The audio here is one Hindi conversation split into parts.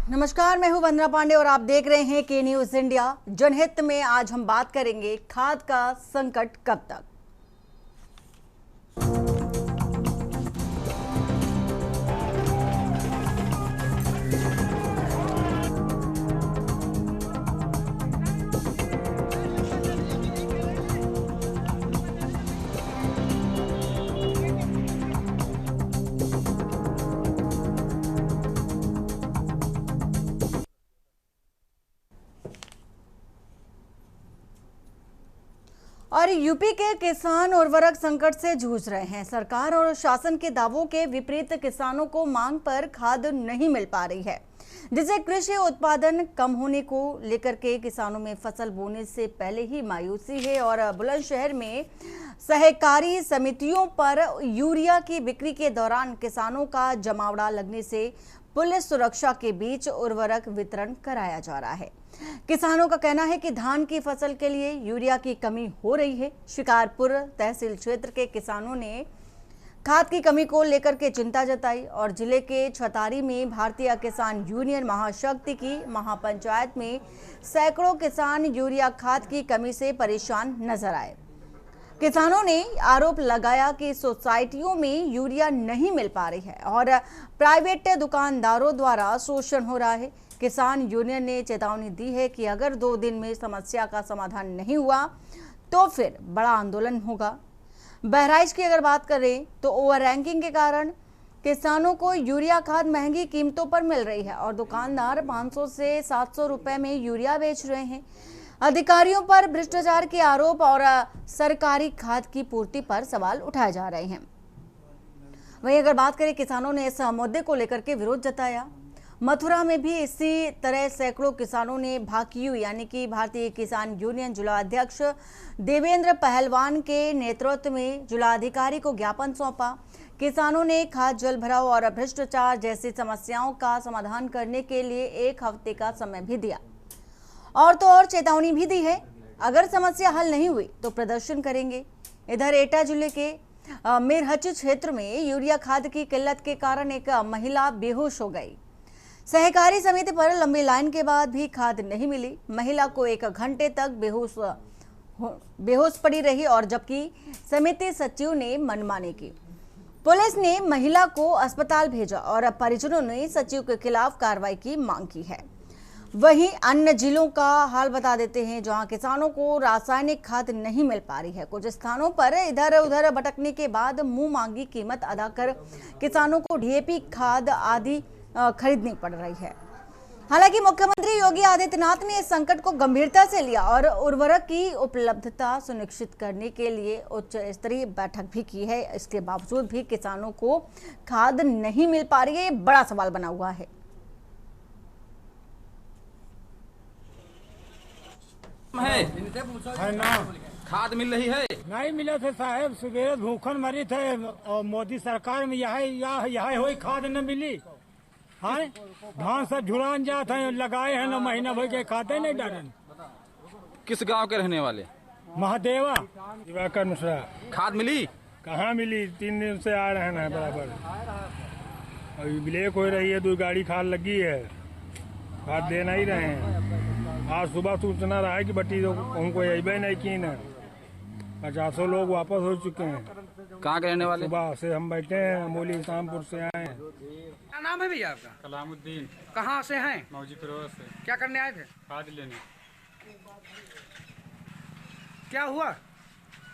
नमस्कार, मैं हूं वंदना पांडे और आप देख रहे हैं के न्यूज इंडिया। जनहित में आज हम बात करेंगे खाद का संकट कब तक। और यूपी के किसान उर्वरक संकट से जूझ रहे हैं। सरकार और शासन के दावों के विपरीत किसानों को मांग पर खाद नहीं मिल पा रही है, जिससे कृषि उत्पादन कम होने को लेकर के किसानों में फसल बोने से पहले ही मायूसी है। और बुलंदशहर में सहकारी समितियों पर यूरिया की बिक्री के दौरान किसानों का जमावड़ा लगने से पुलिस सुरक्षा के बीच उर्वरक वितरण कराया जा रहा है। किसानों का कहना है कि धान की फसल के लिए यूरिया की कमी हो रही है। शिकारपुर तहसील क्षेत्र के किसानों ने खाद की कमी को लेकर के चिंता जताई और जिले के छतारी में भारतीय किसान यूनियन महाशक्ति की महापंचायत में सैकड़ों किसान यूरिया खाद की कमी से परेशान नजर आए। किसानों ने आरोप लगाया कि सोसाइटियों में यूरिया नहीं मिल पा रही है और प्राइवेट दुकानदारों द्वारा शोषण हो रहा है। किसान यूनियन ने चेतावनी दी है कि अगर 2 दिन में समस्या का समाधान नहीं हुआ तो फिर बड़ा आंदोलन होगा। बहराइच की अगर बात करें तो ओवर रैंकिंग के कारण किसानों को यूरिया खाद महंगी कीमतों पर मिल रही है और दुकानदार 500 से 700 रुपए में यूरिया बेच रहे हैं। अधिकारियों पर भ्रष्टाचार के आरोप और सरकारी खाद की पूर्ति पर सवाल उठाए जा रहे हैं। वहीं अगर बात करें, किसानों ने इस मुद्दे को लेकर के विरोध जताया। मथुरा में भी इसी तरह सैकड़ों किसानों ने भाकियू यानी कि भारतीय किसान यूनियन जिलाध्यक्ष देवेंद्र पहलवान के नेतृत्व में जिलाधिकारी को ज्ञापन सौंपा। किसानों ने खाद जल भराव और भ्रष्टाचार जैसी समस्याओं का समाधान करने के लिए 1 हफ्ते का समय भी दिया और तो और चेतावनी भी दी है, अगर समस्या हल नहीं हुई तो प्रदर्शन करेंगे। इधर एटा जिले के मिरहच क्षेत्र में यूरिया खाद की किल्लत के कारण एक महिला बेहोश हो गई। सहकारी समिति पर लंबी लाइन के बाद भी खाद नहीं मिली। महिला को 1 घंटे तक बेहोश पड़ी रही और जबकि समिति सचिव ने मनमानी की। पुलिस ने महिला को अस्पताल भेजा और परिजनों ने सचिव के खिलाफ कार्रवाई की मांग की है। वहीं अन्य जिलों का हाल बता देते हैं, जहां किसानों को रासायनिक खाद नहीं मिल पा रही है। कुछ स्थानों पर इधर उधर भटकने के बाद मुंह मांगी कीमत अदा कर किसानों को डीएपी खाद आदि खरीदनी पड़ रही है। हालांकि मुख्यमंत्री योगी आदित्यनाथ ने इस संकट को गंभीरता से लिया और उर्वरक की उपलब्धता सुनिश्चित करने के लिए उच्च स्तरीय बैठक भी की है। इसके बावजूद भी किसानों को खाद नहीं मिल पा रही है, ये बड़ा सवाल बना हुआ है। है ना, खाद मिल रही है? नहीं मिले थे साहब, सुबह भूखन मरी थे और मोदी सरकार में यह हुई खाद न मिली। हाँ, धान सब झुरान जाते हैं, लगाए हैं ना, महीना भर के खाते नहीं डाले। किस गांव के रहने वाले? महादेवा दिवाकर मिश्रा। खाद मिली? कहाँ मिली, 3 दिन से आ रहे हैं बराबर। अभी ब्लैक हो रही है, 2 गाड़ी खाद लगी है, खाद देना ही रहे हैं। आज सुबह सूचना रहा है कि बट्टी हमको अबे नहीं की न, 50 लोग वापस हो चुके हैं। कहाँ के रहने वाले? सुबह से हम बैठे हैं, मोली इस्लामपुर से आए हैं। क्या नाम है भैया आपका? कलामुद्दीन। कहाँ से हैं? मौजीपुर से। क्या करने आए थे? खाद लेने। क्या हुआ?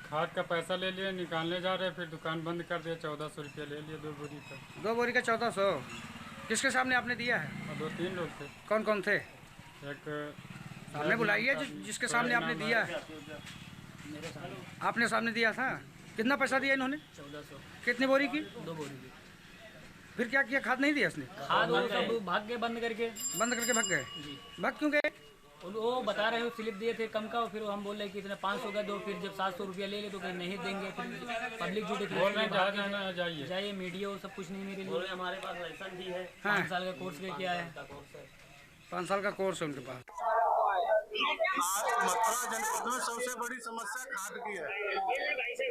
खाद का पैसा ले लिए, निकालने जा रहे, फिर दुकान बंद कर दिया। 1400 रुपया ले लिए 2 बोरी का। 2 बोरी का 1400। किसके सामने आपने दिया है? और 2-3 लोग थे। कौन कौन थे? एक सामने बुलाइए, जिसके सामने आपने दिया है। आपने सामने दिया था? कितना पैसा दिया इन्होंने? 1400। कितनी बोरी की? 2 बोरी की। फिर क्या किया? खाद नहीं दिया इसने? खाद वो सब भाग गए, बंद करके भाग गए। भाग क्यों गए? वो बता रहे हो स्लिप दिए थे कम का, और फिर हम बोल रहे कि इसने 500 का दो, फिर जब 700 रुपया ले तो कहीं नहीं देंगे। फिर पब्लिक जुटे बोल रहे हैं जाइए जाइए, मीडिया वो सब कुछ नहीं मेरे लिए। हमारे पास लाइसेंस भी है, 5 साल का कोर्स लेके आए हैं। 5 साल का कोर्स है उनके पास। आज मथुरा जनपद में सबसे बड़ी समस्या खाद की है।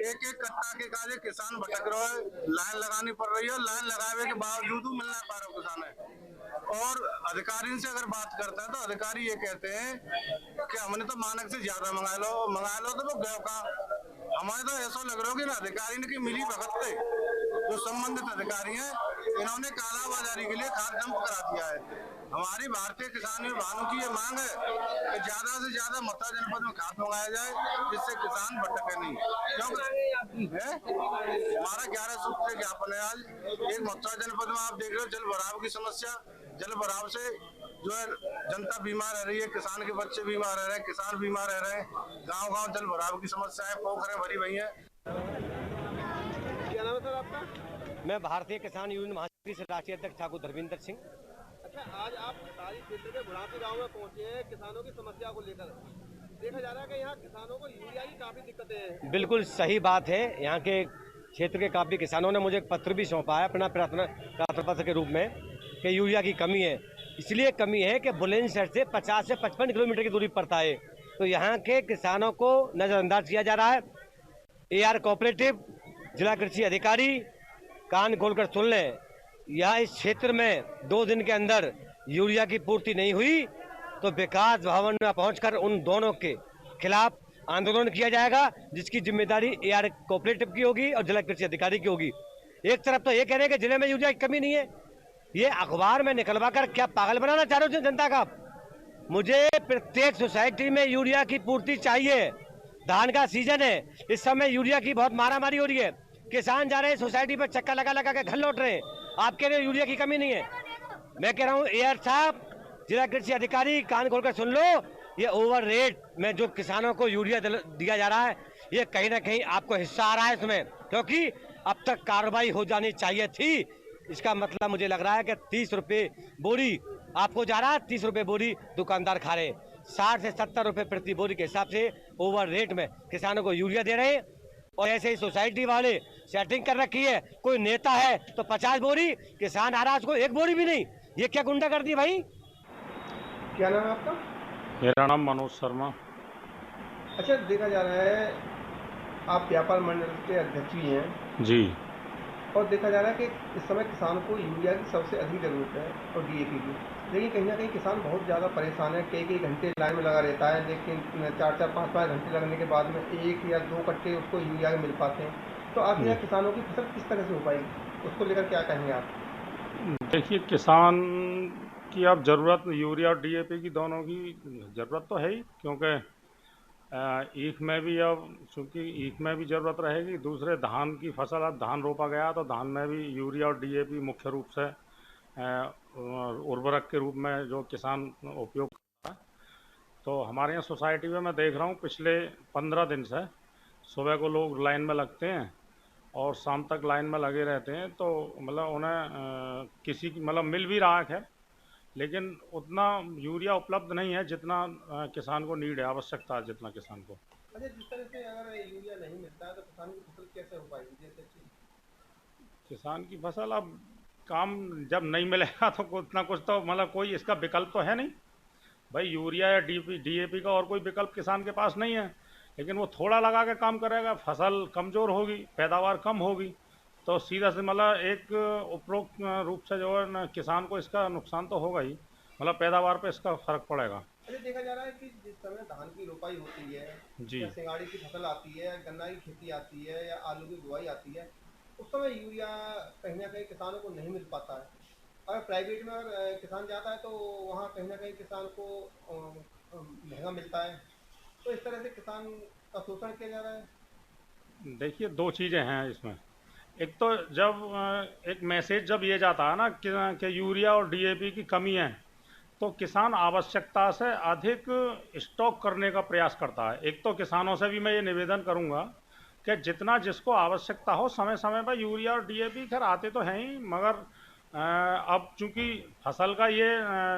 एक कट्टा के काजे किसान भटक रहे हैं, लाइन लगानी पड़ रही है। लाइन लगावे के बावजूद मिल नहीं पा रहा किसान है। और अधिकारी से अगर बात करता है तो अधिकारी ये कहते हैं कि हमने तो मानक से ज्यादा मंगा लो तो वो गए का। हमारे तो ऐसा लग रहा है कि ना अधिकारी ने की मिली भगत थे जो संबंधित अधिकारी हैं, इन्होंने काला बाजारी के लिए खाद डंप करा दिया है। हमारी भारतीय किसान भाइयों की ये मांग है कि ज्यादा से ज्यादा मथुरा जनपद में खाद मंगाया जाए जिससे किसान भटके नहीं। क्योंकि हमारा 11 सूत्र से ज्ञापन है आज। एक मथुरा जनपद में आप देख रहे हो जल भराव की समस्या, जल भराव से जो है जनता बीमार रह रही है, किसान के बच्चे बीमार रह रहे हैं, किसान बीमार रह रहे हैं, गांव-गांव जल भराव की समस्या है, पोखरें भरी हुई हैं। क्या नाम है सर आपका? मैं भारतीय किसान यूनियन महासमिति से राष्ट्रीय अध्यक्ष ठाकुर धर्मेंद्र सिंह। अच्छा, आज आप खटारी क्षेत्र के बुढ़ाती गांव में पहुंचे हैं किसानों की समस्या को लेकर। देखा जा रहा है कि यहाँ किसानों को यूरिया की काफी दिक्कतें हैं। बिल्कुल सही बात है। यहाँ के क्षेत्र के काफी किसानों ने मुझे एक पत्र भी सौंपा है अपना प्रार्थना पत्र के रूप में कि यूरिया की कमी है। इसलिए कमी है कि बुलंदशहर से 50 से 55 किलोमीटर की दूरी पड़ता है, तो यहाँ के किसानों को नजरअंदाज किया जा रहा है। AR कोऑपरेटिव, जिला कृषि अधिकारी कान खोलकर सुन लें, यहाँ इस क्षेत्र में 2 दिन के अंदर यूरिया की पूर्ति नहीं हुई तो विकास भवन में पहुंचकर उन दोनों के खिलाफ आंदोलन किया जाएगा, जिसकी जिम्मेदारी AR कोऑपरेटिव की होगी और जिला कृषि अधिकारी की होगी। एक तरफ तो ये कह रहे हैं कि जिले में यूरिया की कमी नहीं है, ये अखबार में निकलवा कर क्या पागल बनाना चाह रहे हो जनता का? मुझे प्रत्येक सोसाइटी में यूरिया की पूर्ति चाहिए। धान का सीजन है, इस समय यूरिया की बहुत मारामारी हो रही है। किसान जा रहे हैं सोसाइटी पर चक्कर लगा लगा के घर लौट रहे हैं। आप कह रहे हो यूरिया की कमी नहीं है। मैं कह रहा हूँ AR साहब, जिला कृषि अधिकारी कान खोलकर सुन लो, ये ओवर रेट में जो किसानों को यूरिया दिया जा रहा है, ये कहीं ना कहीं आपको हिस्सा आ रहा है इसमें, क्योंकि अब तक कार्रवाई हो जानी चाहिए थी। इसका मतलब मुझे लग रहा है कि 30 रुपये बोरी आपको जा रहा है, 30 रुपये बोरी दुकानदार खा रहे हैं। 60 से 70 रुपये प्रति बोरी के हिसाब से ओवर रेट में किसानों को यूरिया दे रहे हैं। और ऐसे ही सोसाइटी वाले सेटिंग कर रखी है, कोई नेता है तो 50 बोरी, किसान आ रहा है उसको 1 बोरी भी नहीं। ये क्या गुंडा कर दी भाई? क्या नाम है आपका? मेरा नाम मनोज शर्मा। अच्छा, देखा जा रहा है आप व्यापार मंडल के अध्यक्ष भी हैं जी, और देखा जा रहा है कि इस समय किसान को यूरिया की सबसे अधिक जरूरत है और DAP की, लेकिन कहीं ना कहीं किसान बहुत ज़्यादा परेशान है। कई घंटे लाइन में लगा रहता है, लेकिन 4-4, 5-5 घंटे लगने के बाद में 1 या 2 कट्टे उसको यूरिया मिल पाते हैं। तो आप यहाँ किसानों की फसल किस तरह से हो पाएगी, उसको लेकर क्या कहेंगे आप? देखिए, किसान की अब ज़रूरत यूरिया और DAP की दोनों की ज़रूरत तो है ही, क्योंकि ईख में भी अब चूँकि ईख में भी ज़रूरत रहेगी। दूसरे धान की फसल, अब धान रोपा गया तो धान में भी यूरिया और DAP मुख्य रूप से उर्वरक के रूप में जो किसान उपयोग करता है। तो हमारे यहाँ सोसाइटी में मैं देख रहा हूँ पिछले 15 दिन से सुबह को लोग लाइन में लगते हैं और शाम तक लाइन में लगे रहते हैं। तो मतलब उन्हें किसी की मतलब मिल भी रहा है, खैर, लेकिन उतना यूरिया उपलब्ध नहीं है जितना किसान को नीड है, आवश्यकता है जितना किसान को। अच्छा, जिस तरह से अगर यूरिया नहीं मिलता है तो किसान की फसल कैसे हो पाएगी? जैसे किसान की फसल अब काम जब नहीं मिलेगा तो कुछ ना कुछ तो मतलब कोई इसका विकल्प तो है नहीं भाई। यूरिया या DAP का और कोई विकल्प किसान के पास नहीं है, लेकिन वो थोड़ा लगा के काम करेगा, फसल कमज़ोर होगी, पैदावार कम होगी, तो सीधा से मतलब एक उपरोक्त रूप से जो है ना किसान को इसका नुकसान तो होगा ही, मतलब पैदावार पे इसका फर्क पड़ेगा। अच्छा, देखा जा रहा है कि जिस समय धान की रोपाई होती है जी, या सिंगाड़ी की फसल आती है, गन्ना की खेती आती है या आलू की बुआई आती है, उस समय यूरिया कहीं ना कहीं किसानों को नहीं मिल पाता है। अगर प्राइवेट में अगर किसान जाता है तो वहाँ कहीं ना कहीं किसान को महंगा मिलता है। तो इस तरह से किसान का शोषण किया जा रहा है। देखिए, 2 चीज़ें हैं इसमें। एक तो जब एक मैसेज जब ये जाता है ना कि यूरिया और DAP की कमी है, तो किसान आवश्यकता से अधिक स्टॉक करने का प्रयास करता है। एक तो किसानों से भी मैं ये निवेदन करूंगा कि जितना जिसको आवश्यकता हो समय समय पर यूरिया और DAP खैर आते तो हैं ही, मगर अब चूंकि फसल का ये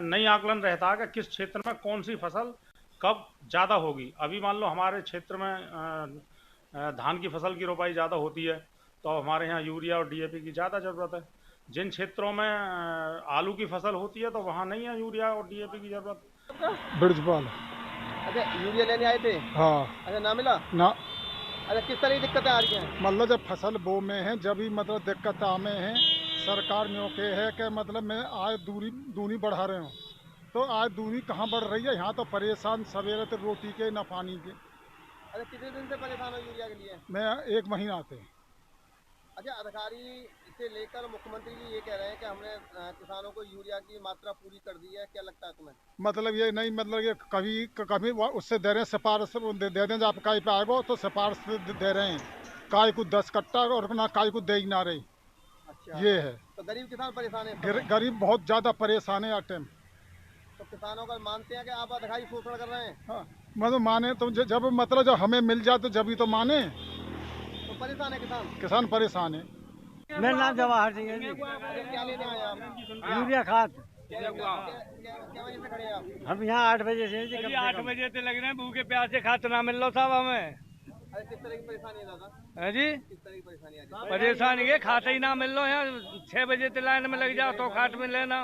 नई आकलन रहता है कि किस क्षेत्र में कौन सी फसल कब ज़्यादा होगी। अभी मान लो हमारे क्षेत्र में धान की फसल की रोपाई ज़्यादा होती है, तो हमारे यहाँ यूरिया और DAP की ज़्यादा ज़रूरत है। जिन क्षेत्रों में आलू की फसल होती है तो वहाँ नहीं है यूरिया और DAP की ज़रूरत। ब्रजपाल। अच्छा, यूरिया लेने आए थे? हाँ। अच्छा, ना मिला ना। अच्छा, किस तरह की दिक्कतें आ रही हैं? मतलब जब फसल बो में है जब भी मतलब दिक्कत आमे हैं, सरकार में ओके है कि मतलब मैं आय दूनी बढ़ा रहे हूँ, तो आय दूनी कहाँ बढ़ रही है? यहाँ तो परेशान सवेरे तो रोटी के ना पानी के। अच्छा, कितने दिन से परेशान हो यूरिया के लिए? मैं 1 महीना से। अच्छा, अधिकारी इसे लेकर मुख्यमंत्री जी ये कह रहे हैं कि हमने किसानों को यूरिया की मात्रा पूरी कर दी है, क्या लगता है तुम्हें? मतलब ये नहीं, मतलब ये कभी उससे दे रहे हैं, सिफारिश दे दें, जब काई पे आएगा तो सिफारिश दे रहे हैं, काय को 10 कट्टा और ना काय को दे ही ना रही। अच्छा, ये है। तो गरीब किसान परेशान है? गरीब बहुत ज्यादा परेशान है टाइम। तो किसानों का मानते हैं कि आप अधिकारी शोषण कर रहे हैं? हाँ, मतलब माने तो जब मतलब जब हमें मिल जाए तो जब ही तो माने। तो परेशान है किसान परेशान है। मेरा नाम जवाहर सिंह है जी। क्या लेने आए आप? यूरिया खाद। क्या वजह से खड़े आप? हम यहाँ 8 बजे से जी, 8 बजे से लग रहे हैं, भूखे प्यासे खाद ना मिल लो साहब हमें। अरे किस तरह की परेशानी है दादा? है जी, किस तरह की परेशानी है? परेशानी है, खाते ही ना मिल लो। यहाँ 6 बजे से लाइन में लग जाओ तो खाद मिले ना,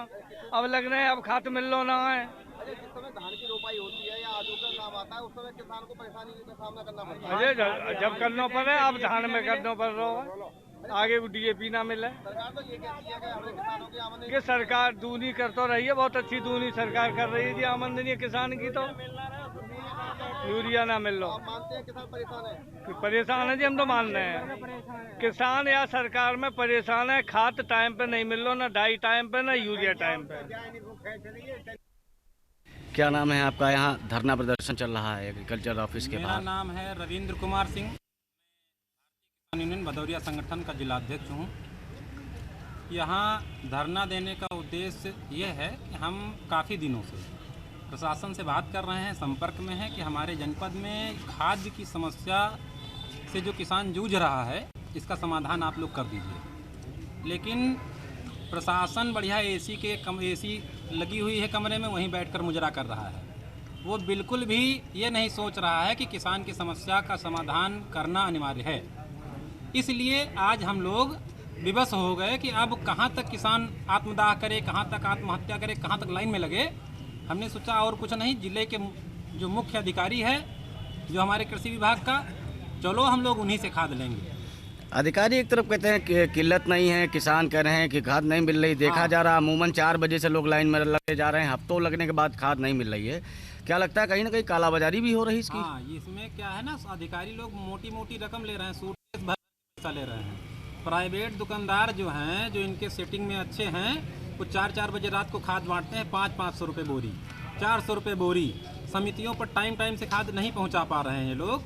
अब लग रहे हैं अब खाद मिल लो ना है। अरे जिस समय धान की रोपाई होती है या आलू का काम आता है, उस समय किसान को परेशानी का सामना करना पड़ता है। अरे जब करना पड़े, अब धान में करना पड़ रहा है, आगे DAP ना मिले। सरकार तो ये कहती है कि हमने किसानों की आमदनी कि सरकार दूनी कर तो रही है, बहुत अच्छी दूनी सरकार कर रही है जी आमदनी किसान की, तो यूरिया ना मिल लो। आप मानते हैं किसान परेशान है? परेशान है जी, हम तो मान रहे हैं। किसान या सरकार में परेशान है, खाद टाइम पे नहीं मिल लो, ना डाई टाइम पे, ना यूरिया टाइम पे। क्या नाम है आपका? यहाँ धरना प्रदर्शन चल रहा है एग्रीकल्चर ऑफिस के बाहर। मेरा नाम है रविंद्र कुमार सिंह, यूनियन भदौरिया संगठन का जिलाध्यक्ष हूँ। यहाँ धरना देने का उद्देश्य ये है कि हम काफ़ी दिनों से प्रशासन से बात कर रहे हैं, संपर्क में हैं कि हमारे जनपद में खाद्य की समस्या से जो किसान जूझ रहा है, इसका समाधान आप लोग कर दीजिए। लेकिन प्रशासन बढ़िया एसी लगी हुई है कमरे में, वहीं बैठकर मुजरा कर रहा है। वो बिल्कुल भी ये नहीं सोच रहा है कि किसान की समस्या का समाधान करना अनिवार्य है। इसलिए आज हम लोग विवश हो गए कि अब कहाँ तक किसान आत्मदाह करे, कहाँ तक आत्महत्या करे, कहाँ तक लाइन में लगे। हमने सोचा और कुछ नहीं, जिले के जो मुख्य अधिकारी है जो हमारे कृषि विभाग का, चलो हम लोग उन्हीं से खाद लेंगे। अधिकारी एक तरफ कहते हैं कि किल्लत नहीं है, किसान कह रहे हैं कि खाद नहीं मिल रही। देखा जा रहा अमूमन 4 बजे से लोग लाइन में लगे जा रहे हैं, हफ्तों लगने के बाद खाद नहीं मिल रही है। क्या लगता है कहीं ना कहीं कालाबाजारी भी हो रही इसकी? हाँ, इसमें क्या है ना, अधिकारी लोग मोटी मोटी रकम ले रहे हैं, सूटकेस भर पैसा ले रहे हैं। प्राइवेट दुकानदार जो हैं, जो इनके सेटिंग में अच्छे हैं, वो 4-4 बजे रात को खाद बांटते हैं 500-500 रुपये बोरी, 400 रुपये बोरी। समितियों पर टाइम से खाद नहीं पहुंचा पा रहे हैं ये लोग,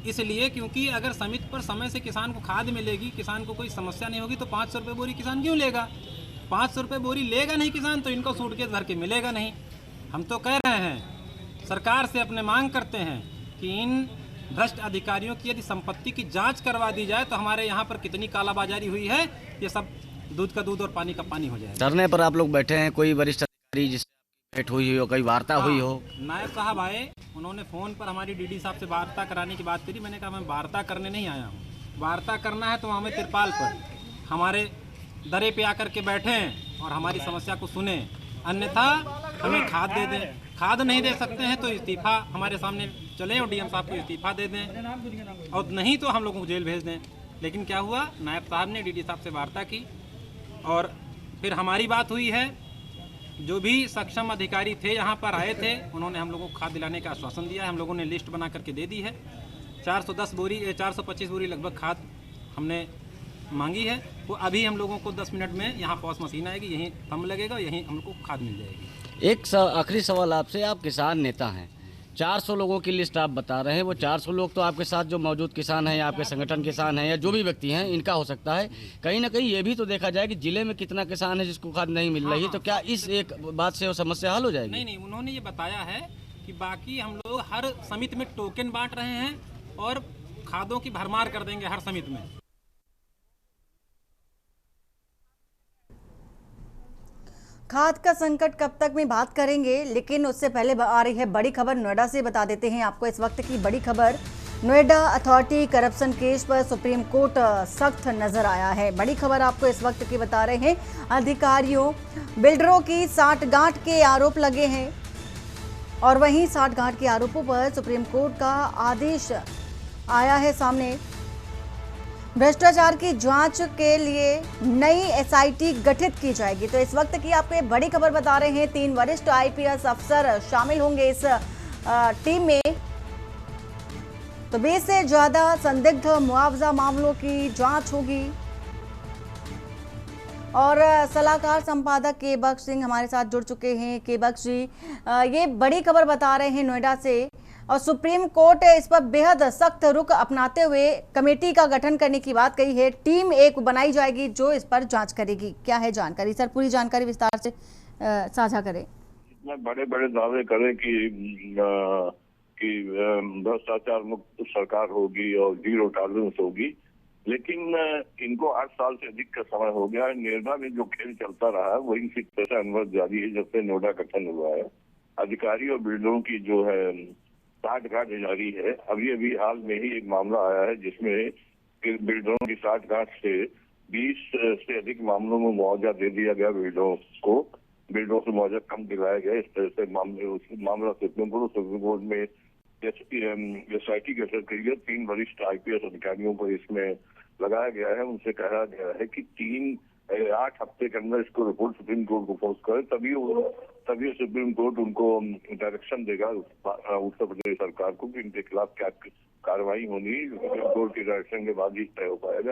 इसलिए क्योंकि अगर समिति पर समय से किसान को खाद मिलेगी, किसान को कोई समस्या नहीं होगी, तो 500 रुपये बोरी किसान क्यों लेगा? 500 रुपये बोरी लेगा नहीं किसान, तो इनको सूटकेस भर के मिलेगा नहीं। हम तो कह रहे हैं, सरकार से अपने मांग करते हैं कि इन भ्रष्ट अधिकारियों की यदि संपत्ति की जांच करवा दी जाए तो हमारे यहाँ पर कितनी कालाबाजारी हुई है, ये सब दूध का दूध और पानी का पानी हो जाए। धरने पर आप लोग बैठे हैं, कोई वरिष्ठ अधिकारी जिससे भेंट हुई हो, कोई वार्ता हुई हो? नायब साहब आए, उन्होंने फ़ोन पर हमारी DD साहब से वार्ता कराने की बात करी। मैंने कहा मैं वार्ता करने नहीं आया हूँ, वार्ता करना है तो हमें तिरपाल पर हमारे दरे पे आकर के बैठें और हमारी समस्या को सुने, अन्यथा हमें खाद दे दें। खाद नहीं दे सकते हैं तो इस्तीफ़ा हमारे सामने चले और DM साहब को इस्तीफ़ा दे दें, और नहीं तो हम लोगों को जेल भेज दें। लेकिन क्या हुआ, नायब साहब ने DD साहब से वार्ता की और फिर हमारी बात हुई है। जो भी सक्षम अधिकारी थे यहाँ पर आए थे, उन्होंने हम लोगों को खाद दिलाने का आश्वासन दिया है। हम लोगों ने लिस्ट बना करके दे दी है। 425 बोरी लगभग खाद हमने मांगी है। वो अभी हम लोगों को 10 मिनट में यहाँ पॉस मशीन आएगी, यहीं थंब लगेगा, यहीं हमको खाद मिल जाएगी। एक आखिरी सवाल आपसे, आप किसान नेता हैं, 400 लोगों की लिस्ट आप बता रहे हैं। वो 400 लोग तो आपके साथ जो मौजूद किसान हैं, आपके संगठन किसान हैं या जो भी व्यक्ति हैं, इनका हो सकता है। कहीं ना कहीं ये भी तो देखा जाए कि जिले में कितना किसान है जिसको खाद नहीं मिल रही है, तो क्या इस एक बात से वो समस्या हल हो जाएगी? नहीं, उन्होंने ये बताया है कि बाकी हम लोग हर समिति में टोकन बांट रहे हैं और खादों की भरमार कर देंगे हर समिति में। खाद का संकट कब तक में बात करेंगे, लेकिन उससे पहले आ रही है बड़ी खबर। नोएडा से बता देते हैं आपको इस वक्त की बड़ी खबर। नोएडा अथॉरिटी करप्शन केस पर सुप्रीम कोर्ट सख्त नजर आया है। बड़ी खबर आपको इस वक्त की बता रहे हैं। अधिकारियों बिल्डरों की साठगांठ के आरोप लगे हैं और वहीं साठगांठ के आरोपों पर सुप्रीम कोर्ट का आदेश आया है सामने। भ्रष्टाचार की जांच के लिए नई एसआईटी गठित की जाएगी। तो इस वक्त की आपको एक बड़ी खबर बता रहे हैं, 3 वरिष्ठ आईपीएस अफसर शामिल होंगे इस टीम में। तो 20 से ज्यादा संदिग्ध मुआवजा मामलों की जांच होगी। और सलाहकार संपादक केबक्स सिंह हमारे साथ जुड़ चुके हैं। केबक्स जी, ये बड़ी खबर बता रहे हैं नोएडा से, और सुप्रीम कोर्ट इस पर बेहद सख्त रुख अपनाते हुए कमेटी का गठन करने की बात कही है। टीम एक बनाई जाएगी जो इस पर जांच करेगी। क्या है जानकारी सर, पूरी जानकारी विस्तार से साझा करें। इतने बड़े बड़े दावे करें कि भ्रष्टाचार मुक्त सरकार होगी और 0 टॉलरेंस होगी, लेकिन इनको 8 साल से अधिक का समय हो गया है। नोएडा में जो खेल चलता रहा है वही फिर से अनवरत जारी है जब से नोएडा गठन हुआ है। अधिकारी और बिल्डरों की जो है साठगांठ जारी है। अभी हाल में ही एक मामला आया है जिसमें बिल्डरों की साठगांठ से 20 से अधिक मामलों में मुआवजा दे दिया गया बिल्डरों को। बिल्डरों से मुआवजा कम दिलाया गया। इस तरह से मामला सुप्रीम कोर्ट में एसआईटी गठन की गई। 3 वरिष्ठ आईपीएस अधिकारियों को इसमें लगाया गया है। उनसे कहा गया है कि 8 हफ्ते के अंदर इसको रिपोर्ट सुप्रीम कोर्ट को पोस्ट करें, तभी सुप्रीम कोर्ट उनको डायरेक्शन देगा उत्तर प्रदेश सरकार को कि इनके खिलाफ क्या कार्रवाई होनी। सुप्रीम कोर्ट के डायरेक्शन के बाद ही तय हो पाएगा।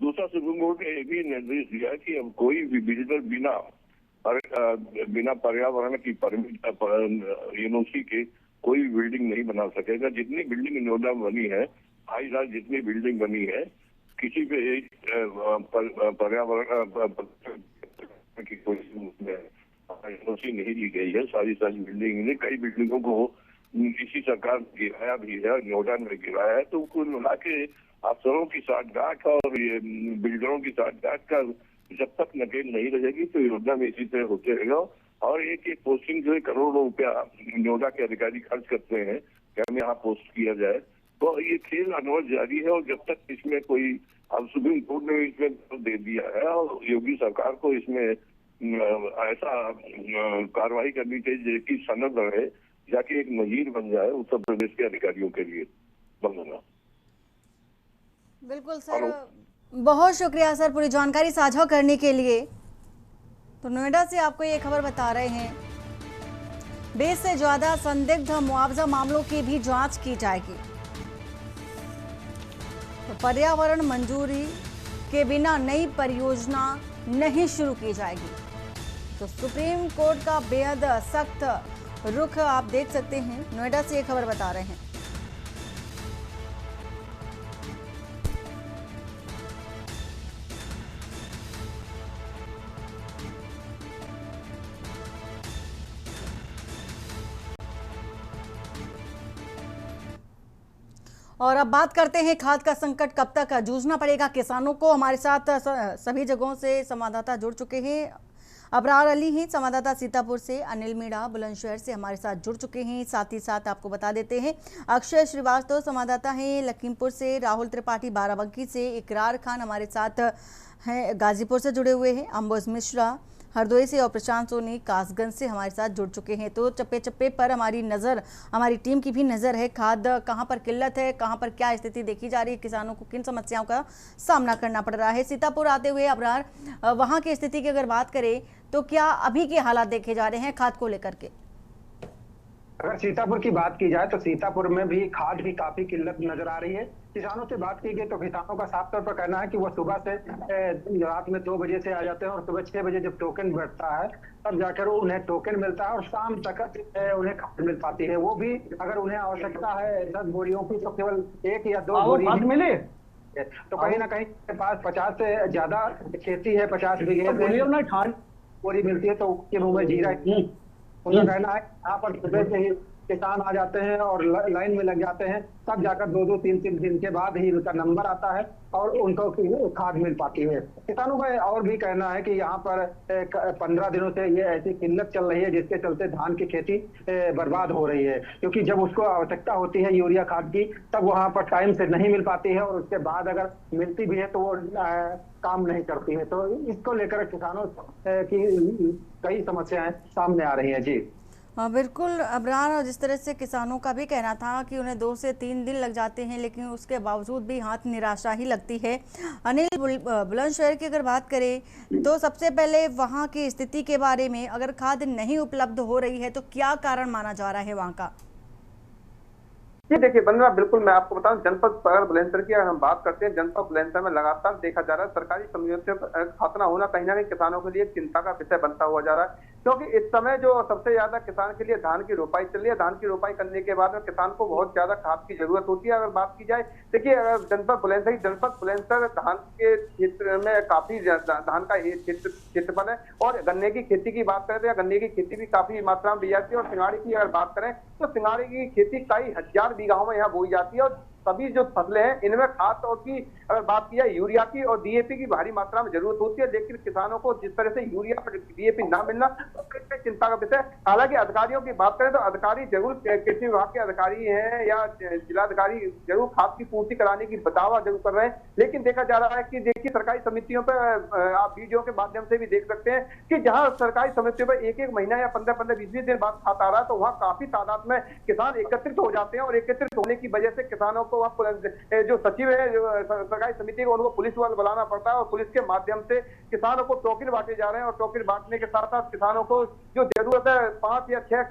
दूसरा, सुप्रीम कोर्ट ने ये भी निर्देश दिया कि अब कोई भी बिल्डर बिना पर्यावरण की परमिट एनओसी के कोई भी बिल्डिंग नहीं बना सकेगा। जितनी बिल्डिंग नोएडा में बनी है, 2.5 लाख जितनी बिल्डिंग बनी है, किसी पे पर्यावरण की कोई एनओसी नहीं ली गई है। सारी बिल्डिंग ने कई बिल्डिंगों को इसी सरकार गिराया भी है, नोएडा में गिराया है। तो कुल मिला के अफसरों की साठगांठ और ये बिल्डरों की साठगांठ का जब तक नकेल नहीं रहेगी तो योजना में इसी तरह होते रहेगा। और एक पोस्टिंग जो है करोड़ों रुपया नोएडा के अधिकारी खर्च करते हैं कि हमें यहाँ पोस्ट किया जाए। तो ये खेल अनवरत जारी है और जब तक इसमें कोई, अब सुप्रीम कोर्ट ने इसमें दे दिया है और योगी सरकार को इसमें ऐसा कार्रवाई करनी चाहिए कि सनद रहे, जाके एक नजीर बन जाए उत्तर प्रदेश के अधिकारियों के लिए बनना। बिल्कुल सर, बहुत शुक्रिया सर पूरी जानकारी साझा करने के लिए। तो नोएडा से आपको ये खबर बता रहे हैं, 20 से ज्यादा संदिग्ध मुआवजा मामलों की भी जांच की जाएगी। तो पर्यावरण मंजूरी के बिना नई परियोजना नहीं शुरू की जाएगी। तो सुप्रीम कोर्ट का बेहद सख्त रुख आप देख सकते हैं। नोएडा से ये खबर बता रहे हैं। और अब बात करते हैं, खाद का संकट कब तक जूझना पड़ेगा किसानों को। हमारे साथ सभी जगहों से संवाददाता जुड़ चुके हैं। अबरार अली हैं संवाददाता सीतापुर से, अनिल मीणा बुलंदशहर से हमारे साथ जुड़ चुके हैं। साथ ही साथ आपको बता देते हैं, अक्षय श्रीवास्तव संवाददाता हैं लखीमपुर से, राहुल त्रिपाठी बाराबंकी से, इकरार खान हमारे साथ हैं गाजीपुर से जुड़े हुए हैं, अंबोज मिश्रा हरदोई से और प्रशांत सोनी कासगंज से हमारे साथ जुड़ चुके हैं। तो चप्पे चप्पे पर हमारी टीम की भी नज़र है। खाद कहां पर किल्लत है, कहां पर क्या स्थिति देखी जा रही है, किसानों को किन समस्याओं का सामना करना पड़ रहा है। सीतापुर आते हुए अबरार, वहां की स्थिति की अगर बात करें तो क्या अभी के हालात देखे जा रहे हैं खाद को लेकर के? अगर सीतापुर की बात की जाए तो सीतापुर में भी खाद की काफी किल्लत नजर आ रही है। किसानों से बात की गई तो किसानों का साफ तौर पर कहना है कि वो सुबह से रात में 2 बजे से आ जाते हैं और सुबह 6 बजे जब टोकन बढ़ता है तब जाकर उन्हें टोकन मिलता है और शाम तक उन्हें खाद मिल पाती है। वो भी अगर उन्हें आवश्यकता है 10 बोरियों की तो केवल 1 या 2 बोरी मिले। तो कहीं ना कहीं के पास 50 से ज्यादा खेती है, 50 बीघे बोरी मिलती है तो उसके मुंह में जीरा। उनका कहना है यहाँ पर सुबह से ही किसान आ जाते हैं और लाइन में लग जाते हैं, तब जाकर 2-2, 3-3 दिन के बाद ही उनका नंबर आता है और उनको खाद मिल पाती है। किसानों का और भी कहना है कि यहाँ पर 15 दिनों से ये ऐसी किल्लत चल रही है जिसके चलते धान की खेती बर्बाद हो रही है, क्योंकि जब उसको आवश्यकता होती है यूरिया खाद की तब वहाँ पर टाइम से नहीं मिल पाती है और उसके बाद अगर मिलती भी है तो वो काम नहीं करती है। तो इसको लेकर किसानों की कई समस्याएं सामने आ रही हैं। जी हाँ बिल्कुल अबरार, और जिस तरह से किसानों का भी कहना था कि उन्हें 2 से 3 दिन लग जाते हैं, लेकिन उसके बावजूद भी हाथ निराशा ही लगती है। अनिल, बुलंदशहर की अगर बात करें तो सबसे पहले वहाँ की स्थिति के बारे में, अगर खाद नहीं उपलब्ध हो रही है तो क्या कारण माना जा रहा है वहाँ का? जी देखिए बंदना, बिल्कुल मैं आपको बताऊं, जनपद अगर बुलंदशहर की अगर हम बात करते हैं, जनपद बुलंदशहर में लगातार देखा जा रहा है सरकारी समझौते पर खाद ना होना कहीं ना कहीं किसानों के लिए चिंता का विषय बनता हुआ जा रहा है, क्योंकि इस समय जो सबसे ज्यादा किसान के लिए धान की रोपाई चल रही है। धान की रोपाई करने के बाद में किसान को बहुत ज्यादा खाद की जरूरत होती है। अगर बात की जाए, देखिए अगर जनपद बुलंदशहर धान के क्षेत्र में काफी धान का क्षेत्रफल है, और गन्ने की खेती की बात करें तो गन्ने की खेती भी काफी मात्रा में की जाती है। और सिंगाड़ी की अगर बात करें तो सिंगाड़ी की खेती कई हजार बीघाओं में यहाँ बोई जाती है, और सभी जो फसलें हैं इनमें खाद और की अगर बात की जाए यूरिया की और डीएपी की भारी मात्रा में जरूरत होती है, लेकिन किसानों को जिस तरह से यूरिया और डीएपी ना मिलना तो चिंता का विषय। हालांकि अधिकारियों की बात करें तो अधिकारी जरूर, कृषि विभाग के अधिकारी हैं या जिलाधिकारी जरूर खाद की पूर्ति कराने की दावा जरूर कर रहे हैं, लेकिन देखा जा रहा है कि देखिए सरकारी समितियों पर आप वीडियो के माध्यम से भी देख सकते हैं कि जहां सरकारी समितियों पर एक महीना या 15-15, 20-20 दिन बाद खाद आ रहा है, तो वहां काफी तादाद में किसान एकत्रित हो जाते हैं, और एकत्रित होने की वजह से किसानों को जो सचिव है जो सरकारी समिति को, उनको पुलिस वाले बुलाना पड़ता है, और पुलिस के माध्यम से किसानों को टोकन बांटे जा रहे हैं। और टोकन बांटने के साथ साथ किसानों को जो जरूरत है 5 या 6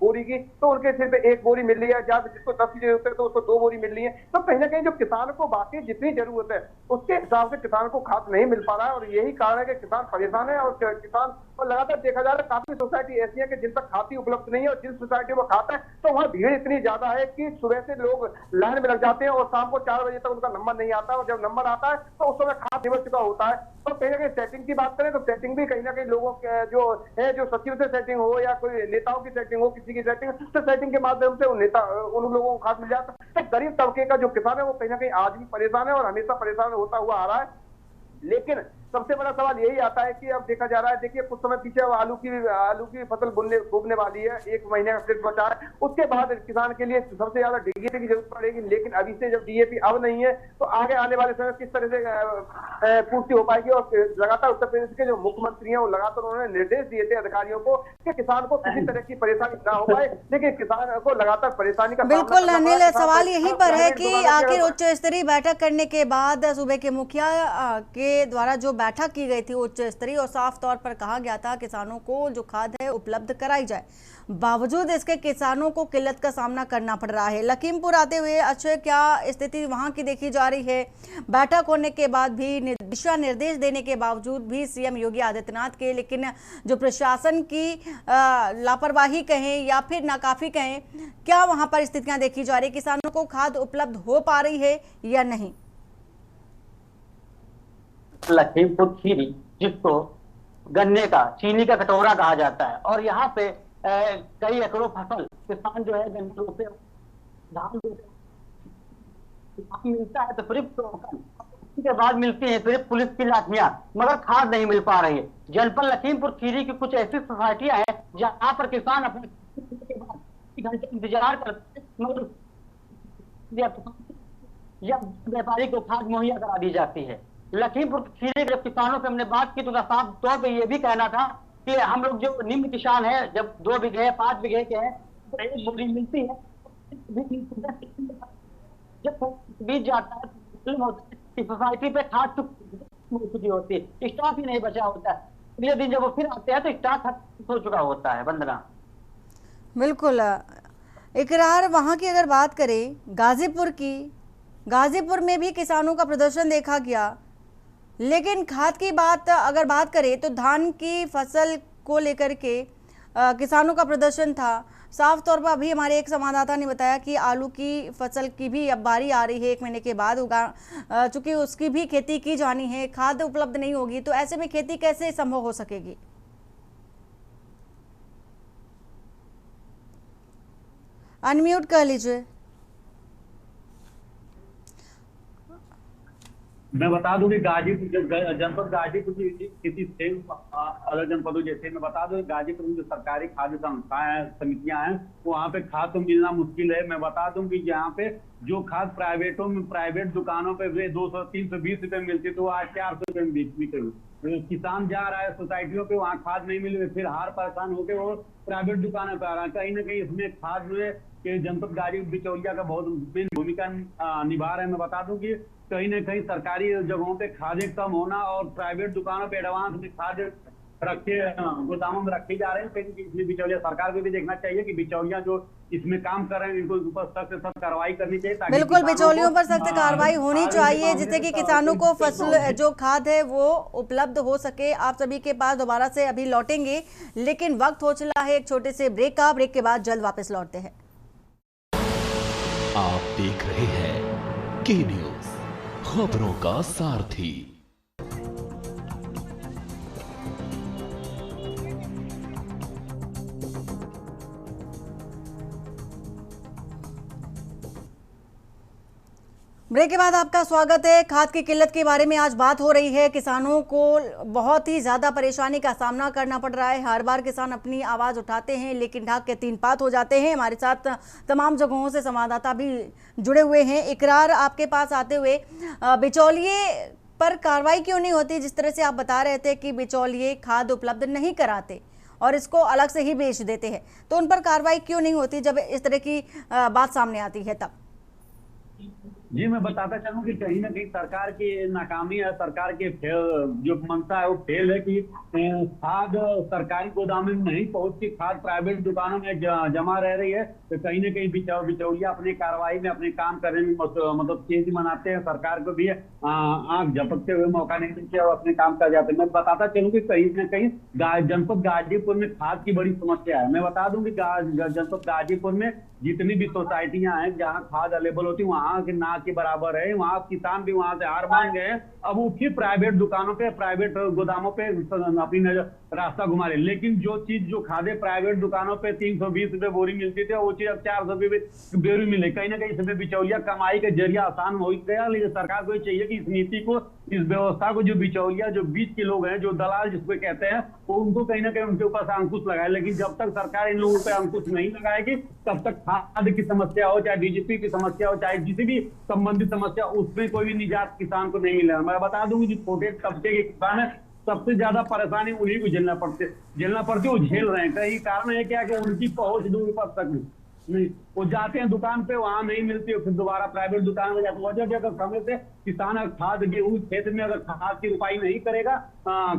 बोरी की, तो उनके सिर्फ 1 बोरी मिल रही है, या जिसको 10 की जरूरत है तो उसको 2 बोरी मिल रही है। तो कहीं ना कहीं जो किसान को बाकी जितनी जरूरत है उसके हिसाब से किसान को खाद नहीं मिल पा रहा है, और यही कारण है कि किसान परेशान है। और किसान को लगातार देखा जा रहा है, काफी सोसाइटी ऐसी है कि जिन तक खाद उपलब्ध नहीं है, और जिन सोसाइटी में खाता है तो वहाँ भीड़ इतनी ज्यादा है कि सुबह से लोग लाइन में लग जाते हैं और शाम को 4 बजे तक उनका नंबर नहीं आता, और जब नंबर आता है तो उस समय खाद निकल चुका होता है। तो कहीं ना कहीं सेटिंग की बात करें तो सेटिंग भी कहीं ना कहीं लोगों के जो है, जो सचिव से सेटिंग हो या कोई नेताओं की सेटिंग हो, किसी की सेटिंग, तो सेटिंग के माध्यम से उन लोगों को खाद मिल जाता है। तो गरीब तबके का जो किसान है वो कहीं ना कहीं आज भी परेशान है और हमेशा परेशान होता हुआ आ रहा है। लेकिन सबसे बड़ा सवाल यही आता है कि अब देखा जा रहा है, देखिए कुछ समय पीछे आलू की फसल बुनने वाली है, 1 महीने का सिर्फ बचा है, उसके बाद किसान के लिए सबसे ज्यादा डीएपी की जरूरत पड़ेगी। लेकिन अभी से जब डीएपी अब नहीं है तो आगे आने वाले समय किस तरह से पूर्ति हो पाएगी। और लगातार उत्तर प्रदेश के जो मुख्यमंत्री हैं वो लगातार उन्होंने निर्देश दिए थे अधिकारियों को कि किसान को किसी तरह की परेशानी ना हो पाए, लेकिन किसान को लगातार परेशानी का बिल्कुल अनिल, सवाल यहीं पर है कि आखिर उच्च स्तरीय बैठक करने के बाद सूबे के मुखिया के द्वारा जो बैठक की गई थी उच्च स्तरीय, और साफ तौर पर कहा गया था किसानों को जो खाद है उपलब्ध कराई जाए, बावजूद इसके किसानों को किल्लत का सामना करना पड़ रहा है। लखीमपुर आते हुए अक्षय, क्या स्थिति वहां की देखी जा रही है? बैठक होने के बाद भी, दिशा निर्देश देने के बावजूद भी सीएम योगी आदित्यनाथ के, लेकिन जो प्रशासन की लापरवाही कहें या फिर नाकाफी कहें, क्या वहां पर स्थितियां देखी जा रही? किसानों को खाद उपलब्ध हो पा रही है या नहीं? लखीमपुर खीरी, जिसको गन्ने का चीनी का कटोरा कहा जाता है, और यहाँ पे कई एकड़ों फसल किसान जो है गन्ने रोपे, धान मिलता है तो सिर्फ टोकन, के बाद मिलती है सिर्फ पुलिस की लाठियां, मगर खाद नहीं मिल पा रही है। जनपद लखीमपुर खीरी की कुछ ऐसी सोसाइटियां हैं जहाँ पर किसान अपने घंटे इंतजार करते हैं, मगर या व्यापारी को खाद मुहैया करा दी जाती है। लखीमपुर खीरी के किसानों से हमने बात की तो साफ तौर पे ये भी कहना था कि हम लोग जो निम्न किसान है, जब 2 बीघे 5 बीघे के हैं तो 1 बोरी मिलती है, जब बीत जाता है सोसाइटी पे खाद चुकी होती है, स्टॉक ही नहीं बचा होता है। अगले दिन जब वो फिर आते हैं तो स्टॉक खत्म हो चुका होता है। वंदना, बिल्कुल इकरार, वहाँ की अगर बात करें गाजीपुर में भी किसानों का प्रदर्शन देखा गया, लेकिन खाद की अगर बात करें तो धान की फसल को लेकर के किसानों का प्रदर्शन था। साफ तौर पर अभी हमारे एक संवाददाता ने बताया कि आलू की फसल की भी अब बारी आ रही है, 1 महीने के बाद चूंकि उसकी भी खेती की जानी है, खाद उपलब्ध नहीं होगी तो ऐसे में खेती कैसे संभव हो सकेगी? अनम्यूट कर लीजिए। मैं बता दूं कि गाजीपुर, जनपद गाजीपुर की स्थिति सेम अलग जनपदों जैसे, मैं बता दूं गाजीपुर में जो सरकारी खाद्य संस्थाएं हैं, समितियां हैं, वहाँ पे खाद तो मिलना मुश्किल है। मैं बता दूं कि यहाँ पे जो खाद प्राइवेट दुकानों पे 200-320 रुपए मिलती तो आज 400 रुपए में बिक रही। किसान जा रहा है सोसाइटियों पे, वहाँ खाद नहीं मिल रही, फिर हार परेशान होकर वो प्राइवेट दुकानों पे आ रहा है। कहीं ना कहीं इसमें खाद में कि जनपद गाजीपुर बिचौलिया का बहुत मेन भूमिका निभा रहे हैं। मैं बता दूं कि कहीं ना कहीं सरकारी जगहों पे खादें कम होना और प्राइवेट दुकानों पे एडवांस में खाद रखे गोदामों में रखे जा रहे हैं। इसलिए बिचौलिया सरकार को भी देखना चाहिए कि बिचौलिया जो इसमें काम कर रहे हैं इनको ऊपर सख्त से सख्त कार्रवाई करनी चाहिए। बिल्कुल, बिचौलियों पर सख्त कार्रवाई होनी चाहिए जिससे कि किसानों को फसल जो खाद है वो उपलब्ध हो सके। आप सभी के पास दोबारा से अभी लौटेंगे, लेकिन वक्त हो चला है एक छोटे से ब्रेक का। ब्रेक के बाद जल्द वापस लौटते हैं। आप देख रहे हैं के न्यूज, खबरों का सारथी। ब्रेक के बाद आपका स्वागत है। खाद की किल्लत के बारे में आज बात हो रही है। किसानों को बहुत ही ज़्यादा परेशानी का सामना करना पड़ रहा है। हर बार किसान अपनी आवाज़ उठाते हैं लेकिन ढाक के तीन पात हो जाते हैं। हमारे साथ तमाम जगहों से संवाददाता भी जुड़े हुए हैं। इकरार, आपके पास आते हुए बिचौलिए पर कार्रवाई क्यों नहीं होती? जिस तरह से आप बता रहे थे कि बिचौलिए खाद उपलब्ध नहीं कराते और इसको अलग से ही बेच देते हैं, तो उन पर कार्रवाई क्यों नहीं होती जब इस तरह की बात सामने आती है तब? जी, मैं बताता चलूं कि कहीं ना कहीं सरकार की नाकामी है, सरकार के जो मंशा है वो फेल है कि खाद सरकारी गोदामों में नहीं पहुंचती, खाद प्राइवेट दुकानों में जमा रह रही है। तो कहीं ना कहीं बिचौलिया अपनी कार्रवाई में अपने काम करने में मतलब तेजी मनाते हैं। सरकार को भी आंख झपकते हुए मौका नहीं देते और अपने काम कर जाते हैं। मैं बताता चलूं कि कहीं ना कहीं जनपद गाजीपुर में खाद की बड़ी समस्या है। मैं बता दूं कि जनपद गाजीपुर में जितनी भी सोसाइटियां हैं जहां खाद अवेलेबल होती है वहां के ना के बराबर है। वहां किसान भी वहां से हार मान गए हैं। अब वो फिर प्राइवेट दुकानों पे, प्राइवेट गोदामों पे अपनी रास्ता घुमा रहे। लेकिन जो खादे प्राइवेट दुकानों पे 320 रुपए बोरी मिलती थी वो चीज अब 400 रुपए बोरी मिले। कहीं ना कहीं इसमें बिचौलिया कमाई का जरिया आसान हो गया। लेकिन सरकार को चाहिए कि इस नीति को, इस व्यवस्था को, जो बिचौलिया जो बीच के लोग हैं, जो दलाल जिसको कहते हैं, वो उनको कहीं ना कहीं उनके ऊपर से अंकुश लगाए। लेकिन जब तक सरकार इन लोगों पर अंकुश नहीं लगाएगी तब तक खाद की समस्या हो, चाहे डीजीपी की समस्या हो, चाहे किसी भी संबंधित समस्या, उसमें कोई भी निजात किसान को नहीं मिलेगा। मैं बता दूं कि छोटे तबके के किसान है सबसे ज्यादा परेशानी उन्हीं को झेलना पड़ती वो झेल रहे हैं। कई कारण है क्या कि उनकी पहुंच दूर पर तक नहीं, वो जाते हैं दुकान पे, वहां नहीं मिलती, फिर दोबारा प्राइवेट दुकान में जाते। वजह अगर समय से किसान अगर खाद गेहूं क्षेत्र में अगर खाद की रुपाई नहीं करेगा,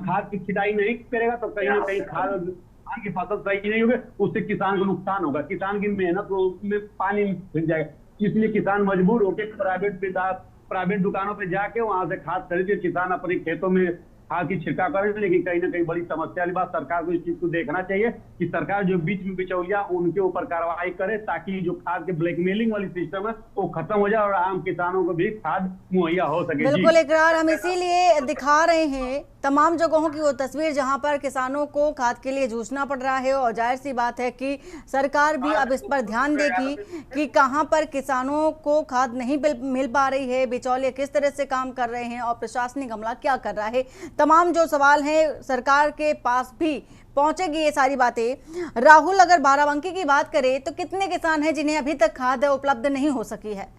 खाद की छिटाई नहीं करेगा तो कहीं ना कहीं खाद की फसल सही नहीं होगी, उससे किसान को नुकसान होगा। किसान की मेहनत में पानी फिर जाएगा। इसलिए किसान मजबूर होकर प्राइवेट दुकानों पे जाके वहां से खाद खरीद के किसान अपने खेतों में खाद की छिड़काव करें। लेकिन कहीं ना कहीं बड़ी समस्या वाली बात, सरकार को इस चीज को देखना चाहिए कि सरकार जो बीच में बिचौलिया उनके ऊपर कार्रवाई करे ताकि जो खाद के ब्लैकमेलिंग वाली सिस्टम है वो खत्म हो जाए और आम किसानों को भी खाद मुहैया हो सके। बिल्कुल इकरार, हम इसीलिए दिखा रहे हैं तमाम जगहों की वो तस्वीर जहां पर किसानों को खाद के लिए जूझना पड़ रहा है। और जाहिर सी बात है कि सरकार भी अब इस पर ध्यान देगी कि कहां पर किसानों को खाद नहीं मिल पा रही है, बिचौलिए किस तरह से काम कर रहे हैं और प्रशासनिक अमला क्या कर रहा है। तमाम जो सवाल हैं सरकार के पास भी पहुंचेगी ये सारी बातें। राहुल, अगर बाराबंकी की बात करें तो कितने किसान हैं जिन्हें अभी तक खाद उपलब्ध नहीं हो सकी है?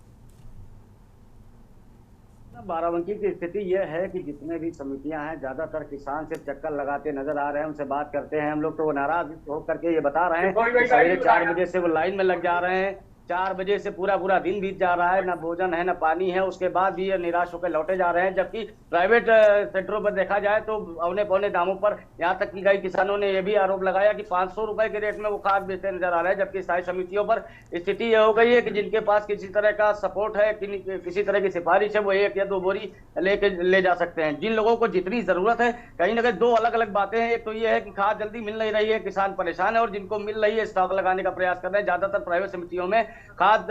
बाराबंकी की स्थिति यह है कि जितने भी समितियां हैं ज्यादातर किसान सिर्फ चक्कर लगाते नजर आ रहे हैं। उनसे बात करते हैं हम लोग तो वो नाराज होकर के ये बता रहे हैं कि सवेरे 4 बजे से वो लाइन में लग जा रहे हैं। 4 बजे से पूरा दिन बीत जा रहा है, ना भोजन है ना पानी है। उसके बाद भी ये निराश होकर लौटे जा रहे हैं। जबकि प्राइवेट सेक्टरों पर देखा जाए तो औने पौने दामों पर, यहाँ तक कि कई किसानों ने यह भी आरोप लगाया कि 500 रुपए के रेट में वो खाद बेचते नजर आ रहे हैं। जबकि स्थायी समितियों पर स्थिति यह हो गई है कि जिनके पास किसी तरह का सपोर्ट है, किसी तरह की सिफारिश है, वो 1 या 2 बोरी ले जा सकते हैं। जिन लोगों को जितनी जरूरत है, कहीं ना कहीं 2 अलग अलग बातें हैं। एक तो ये है कि खाद जल्दी मिल नहीं रही है, किसान परेशान है, और जिनको मिल रही है स्टॉक लगाने का प्रयास कर रहे हैं। ज्यादातर प्राइवेट समितियों में खाद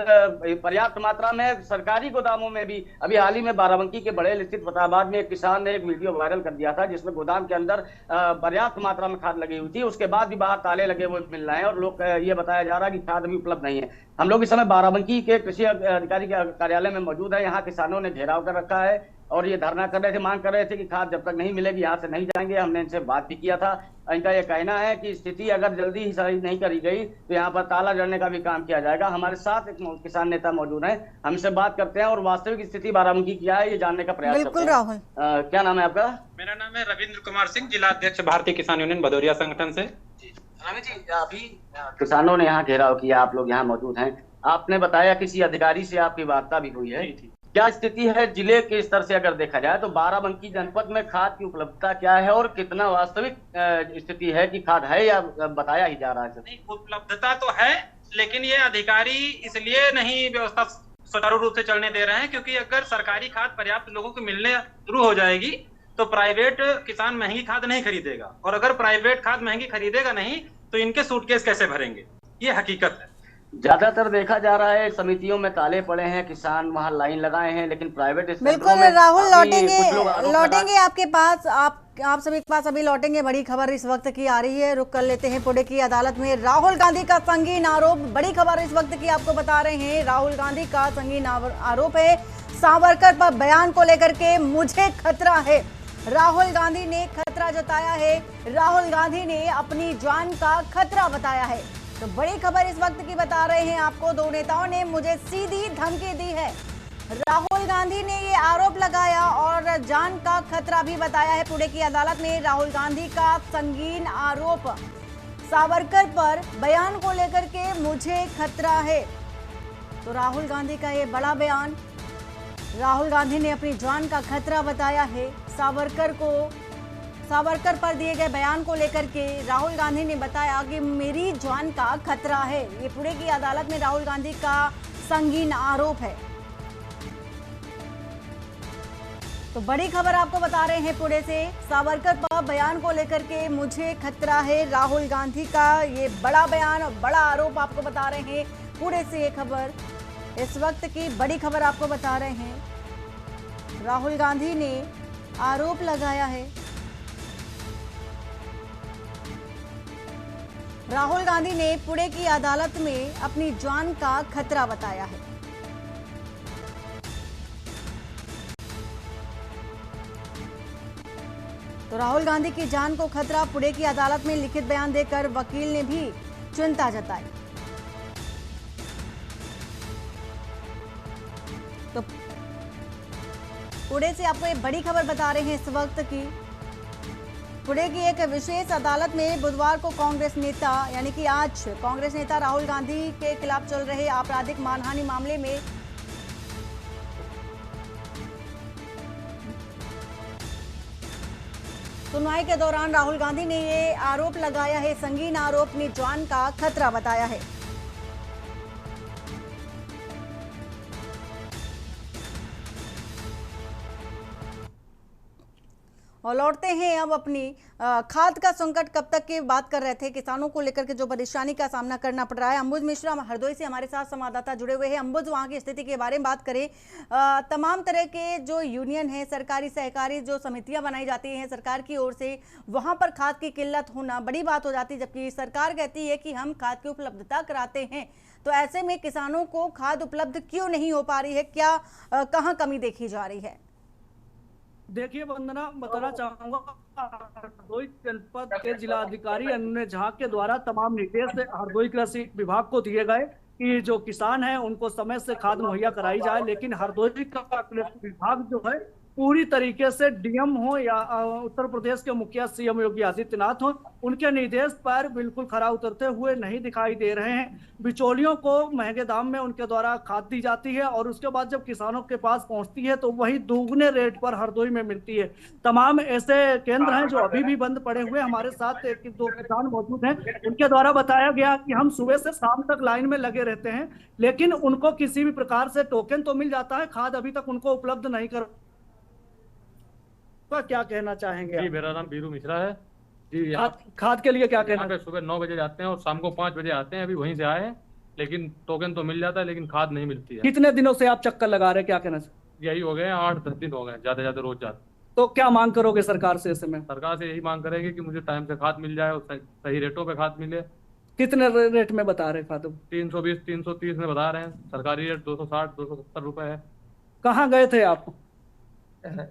पर्याप्त मात्रा में, सरकारी गोदामों में भी। अभी हाल ही में बाराबंकी के बड़े स्थित फतेहाबाद में एक किसान ने एक वीडियो वायरल कर दिया था जिसमें गोदाम के अंदर पर्याप्त मात्रा में खाद लगी हुई थी। उसके बाद भी बाहर ताले लगे हुए मिल रहे हैं और लोग ये बताया जा रहा है कि खाद भी उपलब्ध नहीं है। हम लोग इस समय बाराबंकी के कृषि अधिकारी के कार्यालय में मौजूद है। यहाँ किसानों ने घेराव कर रखा है और ये धरना कर रहे थे, मांग कर रहे थे कि खाद जब तक नहीं मिलेगी यहाँ से नहीं जाएंगे। हमने इनसे बात भी किया था। इनका ये कहना है कि स्थिति अगर जल्दी ही सही नहीं करी गई तो यहाँ पर ताला जड़ने का भी काम किया जाएगा। हमारे साथ एक किसान नेता मौजूद हैं, हमसे बात करते हैं और वास्तविक स्थिति बाराबंकी क्या है ये जानने का प्रयास करते हैं। राहुल, क्या नाम है आपका? मेरा नाम है रविंद्र कुमार सिंह, जिला अध्यक्ष भारतीय किसान यूनियन भदौरिया संगठन से। रवि जी, अभी किसानों ने यहाँ घेराव किया, आप लोग यहाँ मौजूद हैं, आपने बताया किसी अधिकारी से आपकी वार्ता भी हुई है, क्या स्थिति है जिले के स्तर से अगर देखा जाए तो बाराबंकी जनपद में खाद की उपलब्धता क्या है और कितना वास्तविक स्थिति है कि खाद है या बताया ही जा रहा है? नहीं, उपलब्धता तो है, लेकिन ये अधिकारी इसलिए नहीं व्यवस्था सुचारू रूप से चलने दे रहे हैं क्योंकि अगर सरकारी खाद पर्याप्त लोगों को मिलने शुरू हो जाएगी तो प्राइवेट किसान महंगी खाद नहीं खरीदेगा, और अगर प्राइवेट खाद महंगी खरीदेगा नहीं तो इनके सूटकेस कैसे भरेंगे, ये हकीकत है। ज्यादातर देखा जा रहा है समितियों में ताले पड़े हैं, किसान वहां लाइन लगाए हैं, लेकिन प्राइवेट बिल्कुल राहुल लौटेंगे आपके पास, आप सभी के पास अभी लौटेंगे। बड़ी खबर इस वक्त की आ रही है, रुक कर लेते हैं पुणे की अदालत में। राहुल गांधी का संगीन आरोप, बड़ी खबर इस वक्त की आपको बता रहे हैं। राहुल गांधी का संगीन आरोप है, सावरकर पर बयान को लेकर के मुझे खतरा है। राहुल गांधी ने खतरा जताया है, राहुल गांधी ने अपनी जान का खतरा बताया है। तो बड़ी खबर इस वक्त की बता रहे हैं आपको, दो नेताओं ने मुझे सीधी धमकी दी है। राहुल गांधी ने ये आरोप लगाया और जान का खतरा भी बताया है। पुणे की अदालत में राहुल गांधी का संगीन आरोप, सावरकर पर बयान को लेकर के मुझे खतरा है। तो राहुल गांधी का ये बड़ा बयान, राहुल गांधी ने अपनी जान का खतरा बताया है। सावरकर पर दिए गए बयान को लेकर के राहुल गांधी ने बताया कि मेरी जान का खतरा है। ये पुणे की अदालत में राहुल गांधी का संगीन आरोप है। तो बड़ी खबर आपको बता रहे हैं पुणे से, सावरकर पर बयान को लेकर के मुझे खतरा है। राहुल गांधी का ये बड़ा बयान और बड़ा आरोप आपको बता रहे हैं पुणे से। ये खबर इस वक्त की बड़ी खबर आपको बता रहे हैं। राहुल गांधी ने आरोप लगाया है, राहुल गांधी ने पुणे की अदालत में अपनी जान का खतरा बताया है। तो राहुल गांधी की जान को खतरा, पुणे की अदालत में लिखित बयान देकर वकील ने भी चिंता जताई। तो पुणे से आपको एक बड़ी खबर बता रहे हैं इस वक्त की। पुणे की एक विशेष अदालत में बुधवार को कांग्रेस नेता, यानी कि आज कांग्रेस नेता राहुल गांधी के खिलाफ चल रहे आपराधिक मानहानि मामले में सुनवाई के दौरान राहुल गांधी ने ये आरोप लगाया है, संगीन आरोप, अपनी जान का खतरा बताया है। और लौटते हैं अब अपनी खाद का संकट कब तक की बात कर रहे थे, किसानों को लेकर के जो परेशानी का सामना करना पड़ रहा है। अंबुज मिश्रा हरदोई से हमारे साथ संवाददाता जुड़े हुए हैं। अंबुज, वहाँ की स्थिति के बारे में बात करें। तमाम तरह के जो यूनियन है, सरकारी सहकारी जो समितियां बनाई जाती हैं सरकार की ओर से, वहाँ पर खाद की किल्लत होना बड़ी बात हो जाती है, जबकि सरकार कहती है कि हम खाद की उपलब्धता कराते हैं। तो ऐसे में किसानों को खाद उपलब्ध क्यों नहीं हो पा रही है, क्या कहाँ कमी देखी जा रही है? देखिए वंदना, बताना चाहूंगा हरदोई जनपद के जिलाधिकारी अन्य झा के द्वारा तमाम निर्देश हरदोई कृषि विभाग को दिए गए कि जो किसान हैं उनको समय से खाद मुहैया कराई जाए, लेकिन हरदोई का कृषि विभाग जो है पूरी तरीके से डीएम हो या उत्तर प्रदेश के मुखिया सीएम योगी आदित्यनाथ हो, उनके निर्देश पर बिल्कुल खरा उतरते हुए नहीं दिखाई दे रहे हैं। बिचौलियों को महंगे दाम में उनके द्वारा खाद दी जाती है और उसके बाद जब किसानों के पास पहुंचती है तो वही दोगुने रेट पर हरदोई में मिलती है। तमाम ऐसे केंद्र हैं जो अभी भी बंद पड़े हुए। हमारे साथ एक दो किसान मौजूद हैं, उनके द्वारा बताया गया कि हम सुबह से शाम तक लाइन में लगे रहते हैं, लेकिन उनको किसी भी प्रकार से टोकन तो मिल जाता है, खाद अभी तक उनको उपलब्ध नहीं कर। क्या कहना चाहेंगे? जी, मेरा नाम बीरू मिश्रा है जी। खाद के लिए क्या कहना? पे सुबह 9 बजे जाते हैं और शाम को 5 बजे आते हैं। अभी वहीं से आए हैं, लेकिन टोकन तो मिल जाता है, लेकिन खाद नहीं मिलती है। कितने दिनों से आप चक्कर लगा रहे हैं, क्या कहना? यही हो गए 8-10 दिन हो गए, ज्यादा ज्यादा रोज जाते। तो क्या मांग करोगे सरकार से ऐसे में? सरकार से यही मांग करेंगे कि मुझे टाइम से खाद मिल जाए और सही रेटों पे खाद मिले। कितने रेट में बता रहे खाद? 320-330 में बता रहे हैं। सरकारी रेट 260-270 रुपए है। कहाँ गए थे आप?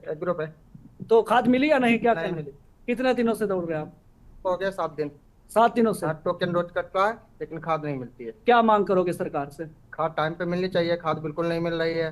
एग्रो पे। तो खाद मिली या नहीं, क्या नहीं कहना? मिली। कितने दिनों से दौड़ रहे आप? हो गया 7 दिन। 7 दिनों से टोकन रोज कटता है लेकिन खाद नहीं मिलती है। क्या मांग करोगे सरकार से? खाद टाइम पे मिलनी चाहिए, खाद बिल्कुल नहीं मिल रही है।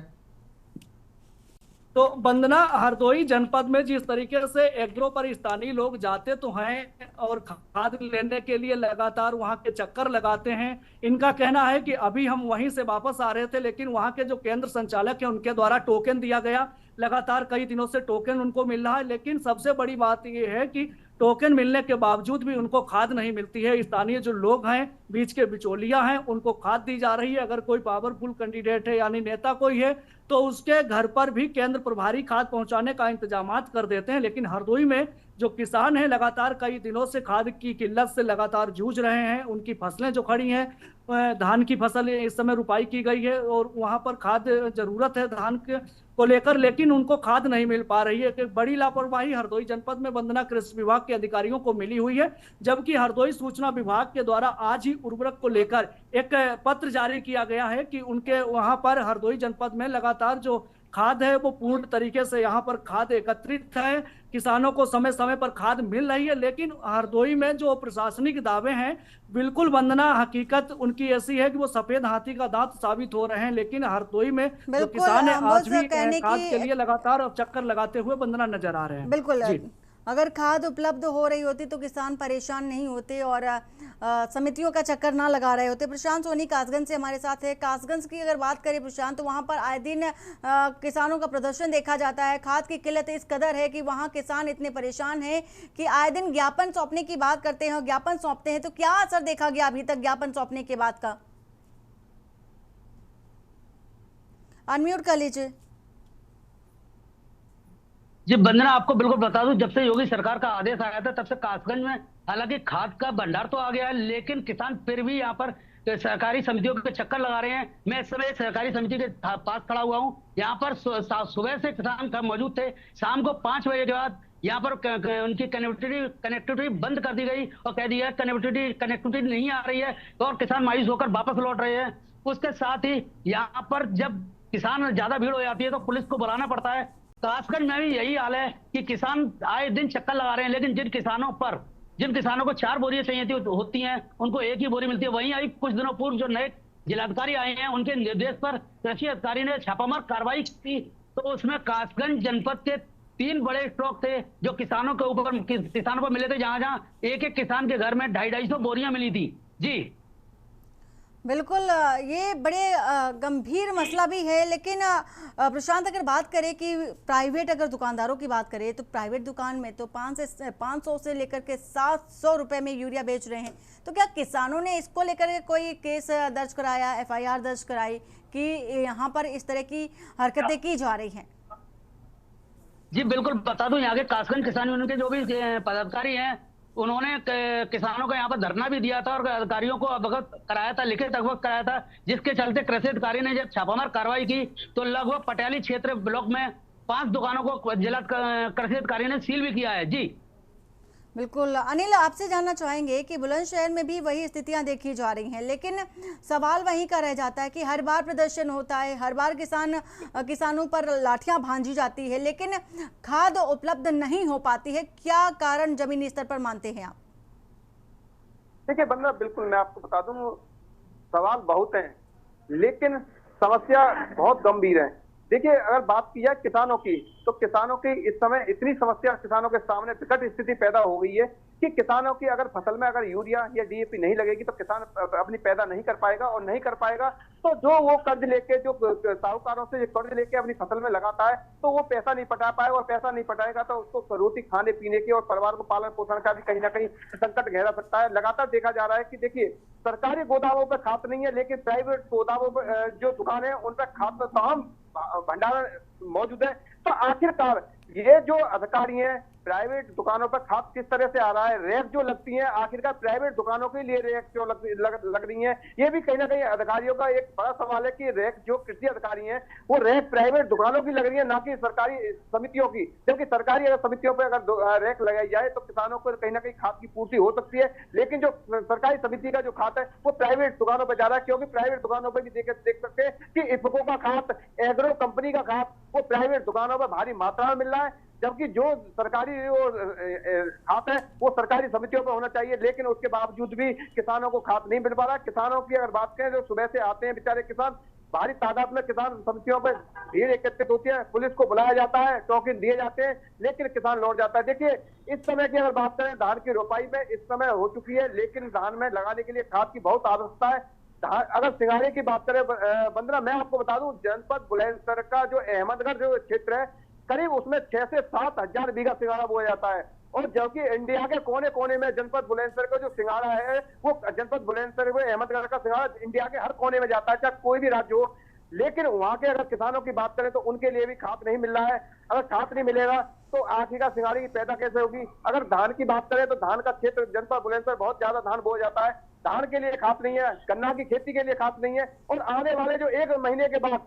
तो वंदना, हरदोई जनपद में जिस तरीके से एग्रो पर स्थानीय लोग जाते तो हैं और खाद लेने के लिए लगातार वहां के चक्कर लगाते हैं, इनका कहना है कि अभी हम वहीं से वापस आ रहे थे लेकिन वहां के जो केंद्र संचालक है उनके द्वारा टोकन दिया गया, लगातार कई दिनों से टोकन उनको मिल रहा है, लेकिन सबसे बड़ी बात यह है कि टोकन मिलने के बावजूद भी उनको खाद नहीं मिलती है। स्थानीय जो लोग हैं, बीच के बिचौलिया हैं, उनको खाद दी जा रही है। अगर कोई पावरफुल कैंडिडेट है यानी नेता कोई है तो उसके घर पर भी केंद्र प्रभारी खाद पहुंचाने का इंतजाम कर देते हैं, लेकिन हरदोई में जो किसान हैं लगातार कई दिनों से खाद की किल्लत से लगातार जूझ रहे हैं। उनकी फसलें जो खड़ी हैं, धान की फसल इस समय रुपाई की गई है और वहां पर खाद जरूरत है धान को लेकर, लेकिन उनको खाद नहीं मिल पा रही है। एक बड़ी लापरवाही हरदोई जनपद में वंदना कृषि विभाग के अधिकारियों को मिली हुई है, जबकि हरदोई सूचना विभाग के द्वारा आज ही उर्वरक को लेकर एक पत्र जारी किया गया है कि उनके वहां पर हरदोई जनपद में लगातार जो खाद है वो पूर्ण तरीके से यहाँ पर खाद एकत्रित है, किसानों को समय समय पर खाद मिल रही है, लेकिन हरदोई में जो प्रशासनिक दावे हैं बिल्कुल वंदना हकीकत उनकी ऐसी है कि वो सफेद हाथी का दांत साबित हो रहे हैं। लेकिन हरदोई में जो किसान है आज भी खाद के लिए लगातार चक्कर लगाते हुए वंदना नजर आ रहे हैं। बिल्कुल, अगर खाद उपलब्ध हो रही होती तो किसान परेशान नहीं होते और समितियों का चक्कर ना लगा रहे होते। प्रशांत सोनी कासगंज से हमारे साथ है। कासगंज की अगर बात करें प्रशांत, तो वहां पर आए दिन किसानों का प्रदर्शन देखा जाता है। खाद की किल्लत इस कदर है कि वहां किसान इतने परेशान हैं कि आए दिन ज्ञापन सौंपने की बात करते हैं, ज्ञापन सौंपते हैं। तो क्या असर देखा गया अभी तक ज्ञापन सौंपने के बाद का? अनम्यूट कर लीजिए। जी वंदना, आपको बिल्कुल बता दूं, जब से योगी सरकार का आदेश आया था तब से कासगंज में हालांकि खाद का भंडार तो आ गया है, लेकिन किसान फिर भी यहाँ पर सहकारी समितियों के चक्कर लगा रहे हैं। मैं इस समय सहकारी समिति के पास खड़ा हुआ हूँ। यहाँ पर सुबह से किसान मौजूद थे, शाम को 5 बजे के बाद यहाँ पर उनकी कनेक्टिविटी बंद कर दी गई और कह दिया कनेक्टिविटी नहीं आ रही है, तो और किसान मायूस होकर वापस लौट रहे हैं। उसके साथ ही यहाँ पर जब किसान ज्यादा भीड़ हो जाती है तो पुलिस को बुलाना पड़ता है। कासगंज में भी यही हाल है कि किसान आए दिन चक्कर लगा रहे हैं, लेकिन जिन किसानों को 4 बोरियां चाहिए होती हैं उनको 1 ही बोरी मिलती है। वहीं अभी कुछ दिनों पूर्व जो नए जिलाधिकारी आए हैं उनके निर्देश पर कृषि अधिकारी ने छापामार कार्रवाई की, तो उसमें कासगंज जनपद के 3 बड़े स्टॉक थे जो किसानों को मिले थे, जहां एक किसान के घर में 250 बोरियां मिली थी। जी बिल्कुल, ये बड़े गंभीर मसला भी है। लेकिन प्रशांत, अगर बात करें कि प्राइवेट अगर दुकानदारों की बात करें तो प्राइवेट दुकान में तो 500 से लेकर के 700 रुपए में यूरिया बेच रहे हैं। तो क्या किसानों ने इसको लेकर कोई केस दर्ज कराया, FIR दर्ज कराई कि यहाँ पर इस तरह की हरकतें की जा रही हैं? जी बिल्कुल बता दूं, यहाँ के कासगंज किसान यूनियन के जो भी पदाधिकारी हैं उन्होंने किसानों का यहाँ पर धरना भी दिया था और अधिकारियों को अवगत कराया था, लिखित अवगत कराया था, जिसके चलते कृषि अधिकारी ने जब छापामार कार्रवाई की तो लगभग पटियाली क्षेत्र ब्लॉक में 5 दुकानों को जिला कृषि अधिकारी ने सील भी किया है। जी बिल्कुल। अनिल, आपसे जानना चाहेंगे कि बुलंदशहर में भी वही स्थितियां देखी जा रही हैं, लेकिन सवाल वहीं का रह जाता है कि हर बार प्रदर्शन होता है, हर बार किसानों पर लाठियां भांजी जाती है, लेकिन खाद उपलब्ध नहीं हो पाती है। क्या कारण जमीनी स्तर पर मानते हैं आप? देखिए बंदा, बिल्कुल मैं आपको बता दूं, सवाल बहुत हैं लेकिन समस्या बहुत गंभीर है। देखिए, अगर बात की जाए किसानों की, तो किसानों की इस समय इतनी समस्या किसानों के सामने विकट स्थिति पैदा हो गई है कि किसानों की अगर फसल में अगर यूरिया या DAP नहीं लगेगी तो किसान अपनी पैदा नहीं कर पाएगा, और नहीं कर पाएगा तो जो वो कर्ज लेके, जो साहूकारों से कर्ज लेके अपनी फसल में लगाता है तो वो पैसा नहीं पटा पाएगा, और पैसा नहीं पटाएगा तो उसको रोटी खाने पीने की और परिवार को पालन पोषण का भी कहीं ना कहीं संकट गहरा सकता है। लगातार देखा जा रहा है कि देखिए, सरकारी गोदामों पर खाद नहीं है, लेकिन प्राइवेट गोदामों पर जो दुकान है उन पर खाद तमाम भंडारण मौजूद है। तो आखिरकार ये जो अधिकारी हैं, प्राइवेट दुकानों पर खाद किस तरह से आ रहा है, रैक जो लगती हैं, आखिरकार प्राइवेट दुकानों के लिए रैक जो लग रही हैं, ये भी कहीं ना कहीं अधिकारियों का एक बड़ा सवाल है कि रैक जो कृषि अधिकारी हैं वो रैक प्राइवेट दुकानों की लग रही है, ना कि सरकारी समितियों की। जबकि सरकारी अगर समितियों पर अगर रैक लगाई जाए तो किसानों को कहीं ना कहीं खाद की पूर्ति हो सकती है, लेकिन जो सरकारी समिति का जो खाद है वो प्राइवेट दुकानों पर जा रहा है, क्योंकि प्राइवेट दुकानों पर भी देख सकते हैं कि इफको का खाद, एग्रो कंपनी का खाद वो प्राइवेट दुकानों पर भारी मात्रा में मिल रहा है। जबकि जो सरकारी खाद है वो सरकारी समितियों पर होना चाहिए, लेकिन उसके बावजूद भी किसानों को खाद नहीं मिल पा रहा। किसानों की अगर बात करें, जो सुबह से आते हैं बेचारे किसान, भारी तादाद में किसान समितियों पर भीड़ एकत्रित होती है, पुलिस को बुलाया जाता है, टोकन दिए जाते हैं, लेकिन किसान लौट जाता है। देखिए इस समय की अगर बात करें, धान की रोपाई में इस समय हो चुकी है, लेकिन धान में लगाने के लिए खाद की बहुत आवश्यकता है। अगर सिंगारे की बात करें वंदना, मैं आपको बता दूं, जनपद बुलंदशहर का जो अहमदगढ़ जो क्षेत्र है, करीब उसमें 6 से 7 हजार बीघा सिंगारा बोया जाता है। और जबकि इंडिया के कोने कोने में जनपद बुलंदशहर का जो सिंगारा है, वो जनपद बुलंदशहर में अहमदगढ़ का सिंगारा इंडिया के हर कोने में जाता है, चाहे कोई भी राज्य हो। लेकिन वहां के अगर किसानों की बात करें तो उनके लिए भी खाद नहीं मिल रहा है। अगर खाद नहीं मिलेगा तो आखिरकार सिंगारी की पैदा कैसे होगी। अगर धान की बात करें तो धान का क्षेत्र जनपद बुलंदशहर बहुत ज्यादा धान बोया जाता है, धान के लिए खाद नहीं है, गन्ना की खेती के लिए खाद नहीं है। और आने वाले जो 1 महीने के बाद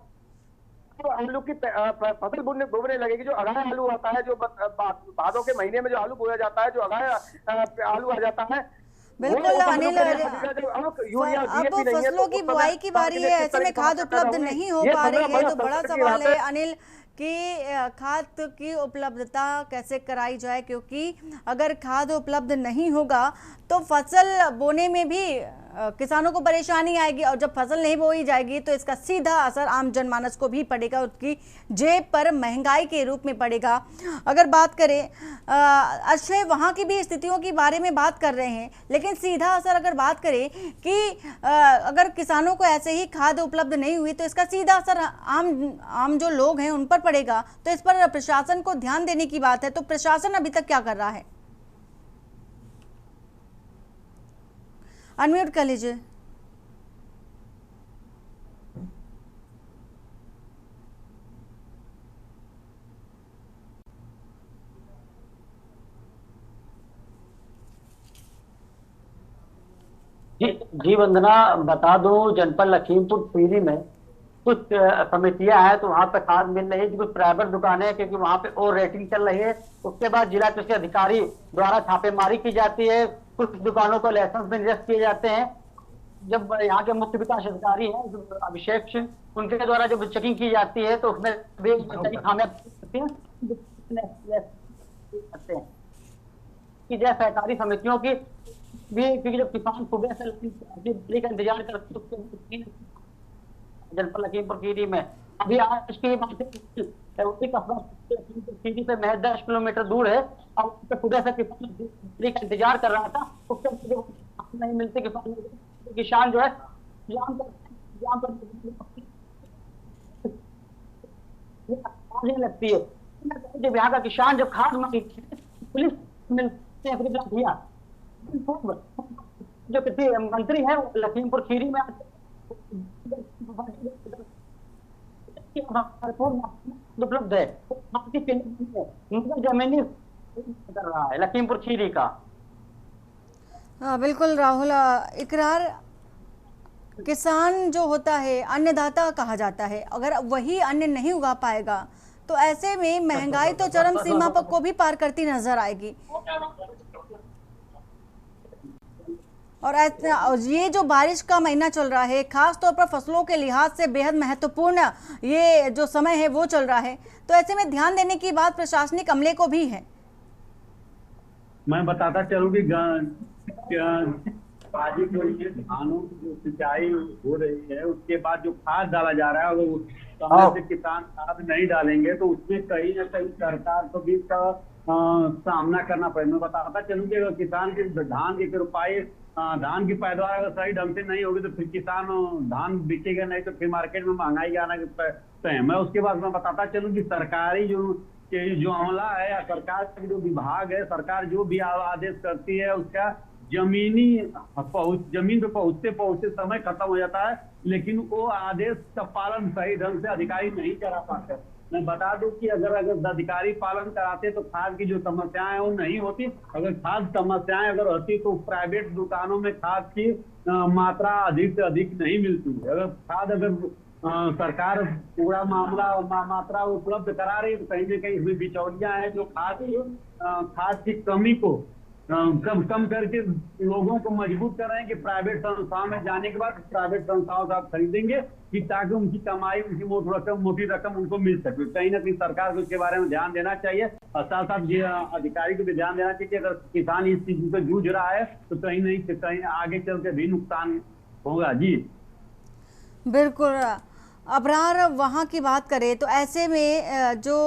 तो आलू की फसल बुनने लगेगी। जो अगाया आलू आता है, जो भादों के महीने में जो आलू बोया जाता है, जो अगाया आलू आ जाता है, बिल्कुल अनिल, अब फसलों की बुआई की बारी है, ऐसे में खाद उपलब्ध नहीं हो पा रही है, तो बड़ा सवाल है अनिल कि खाद की उपलब्धता कैसे कराई जाए, क्योंकि अगर खाद उपलब्ध नहीं होगा तो फसल बोने में भी किसानों को परेशानी आएगी, और जब फसल नहीं बोई जाएगी तो इसका सीधा असर आम जनमानस को भी पड़ेगा, उसकी जेब पर महंगाई के रूप में पड़ेगा। अगर बात करें अक्षय, वहाँ की भी स्थितियों के बारे में बात कर रहे हैं, लेकिन सीधा असर अगर बात करें कि अगर किसानों को ऐसे ही खाद उपलब्ध नहीं हुई तो इसका सीधा असर आम जो लोग हैं उन पर पड़ेगा। तो इस पर प्रशासन को ध्यान देने की बात है, तो प्रशासन अभी तक क्या कर रहा है? अनम्यूट कर लीजिए। जी वंदना, बता दूं जनपद लखीमपुर खीरी में कुछ समितियां हैं, तो वहां पे खाद मिल रही है। कुछ प्राइवेट दुकानें हैं, क्योंकि वहां पे और रेटिंग चल रही है। उसके बाद जिला कृषि अधिकारी द्वारा छापेमारी की जाती है, कुछ दुकानों को लाइसेंस में निरस्त किए जाते हैं। जब यहाँ के मुख्य विकास अधिकारी हैं अभिषेक सिंह, उनके द्वारा जब चेकिंग की जाती है तो उसमें कि जय सहकारी समितियों की भी, क्योंकि जब किसान सुबह से का इंतजार करते जनपद लखीमपुर खीरी में, अभी आज की खीरी से महज 10 किलोमीटर दूर है, और सुबह से किसान का इंतजार कर रहा था, उसके नहीं मिलते किसान जो है लगती है। जब यहाँ का किसान जब खाद पुलिस मिलते हैं जो कृषि मंत्री है लखीमपुर खीरी में उपलब्ध है, जमीनी कर रहा है लखीमपुर खीरी का। हाँ बिल्कुल राहुल, इकरार किसान जो होता है अन्नदाता कहा जाता है, अगर वही अन्न नहीं उगा पाएगा तो ऐसे में महंगाई तो चरम सीमा पर को भी पार करती नजर आएगी। और ये जो बारिश का महीना चल रहा है, खास तौर पर फसलों के लिहाज से बेहद महत्वपूर्ण ये जो समय है वो चल रहा है, तो ऐसे में ध्यान देने की बात प्रशासनिक अमले को भी है। मैं बताता चलूं कि गाजीपुर में धानों की जो सिंचाई हो रही है, उसके बाद जो खाद डाला जा रहा है, अगर समय से किसान खाद नहीं डालेंगे तो उसमें कहीं ना कहीं सरकार को भी सामना करना पड़ेगा। मैं बताता चलूं कि अगर किसान के धान की रुपाई, धान की पैदावार अगर सही ढंग से नहीं होगी तो फिर किसान धान बिकेगा नहीं, तो फिर मार्केट में महंगाई आना तय है। मैं उसके बाद मैं बताता चलूं कि सरकारी जो अमला है या सरकार का जो विभाग है, सरकार जो भी आदेश करती है उसका जमीन पे पहुंचते समय खत्म हो जाता है, लेकिन वो आदेश का पालन सही ढंग से अधिकारी नहीं करा पाते। मैं बता दूं कि अगर अधिकारी पालन कराते तो खाद की जो समस्याएं वो नहीं होती। अगर खाद समस्याएं अगर होती तो प्राइवेट दुकानों में खाद की मात्रा अधिक से अधिक नहीं मिलती। अगर सरकार पूरा मात्रा उपलब्ध करा रही तो कहीं ना कहीं इसमें बिचौलियां हैं जो खाद की कमी को कम करके लोगों को मजबूर कर रहे हैं कि प्राइवेट संस्थाओं में जाने के बाद प्राइवेट संस्थाओं से आप खरीदेंगे, कि ताकि उनकी कमाई, उनकी मोटी रकम उनको मिल सके। कहीं ना कहीं सरकार को इसके बारे में ध्यान देना चाहिए, और साथ साथ अधिकारी को भी ध्यान देना चाहिए कि अगर किसान इस चीज से जूझ रहा है तो कहीं आगे चल के भी नुकसान होगा। जी बिल्कुल। अबरार, वहाँ की बात करें तो ऐसे में जो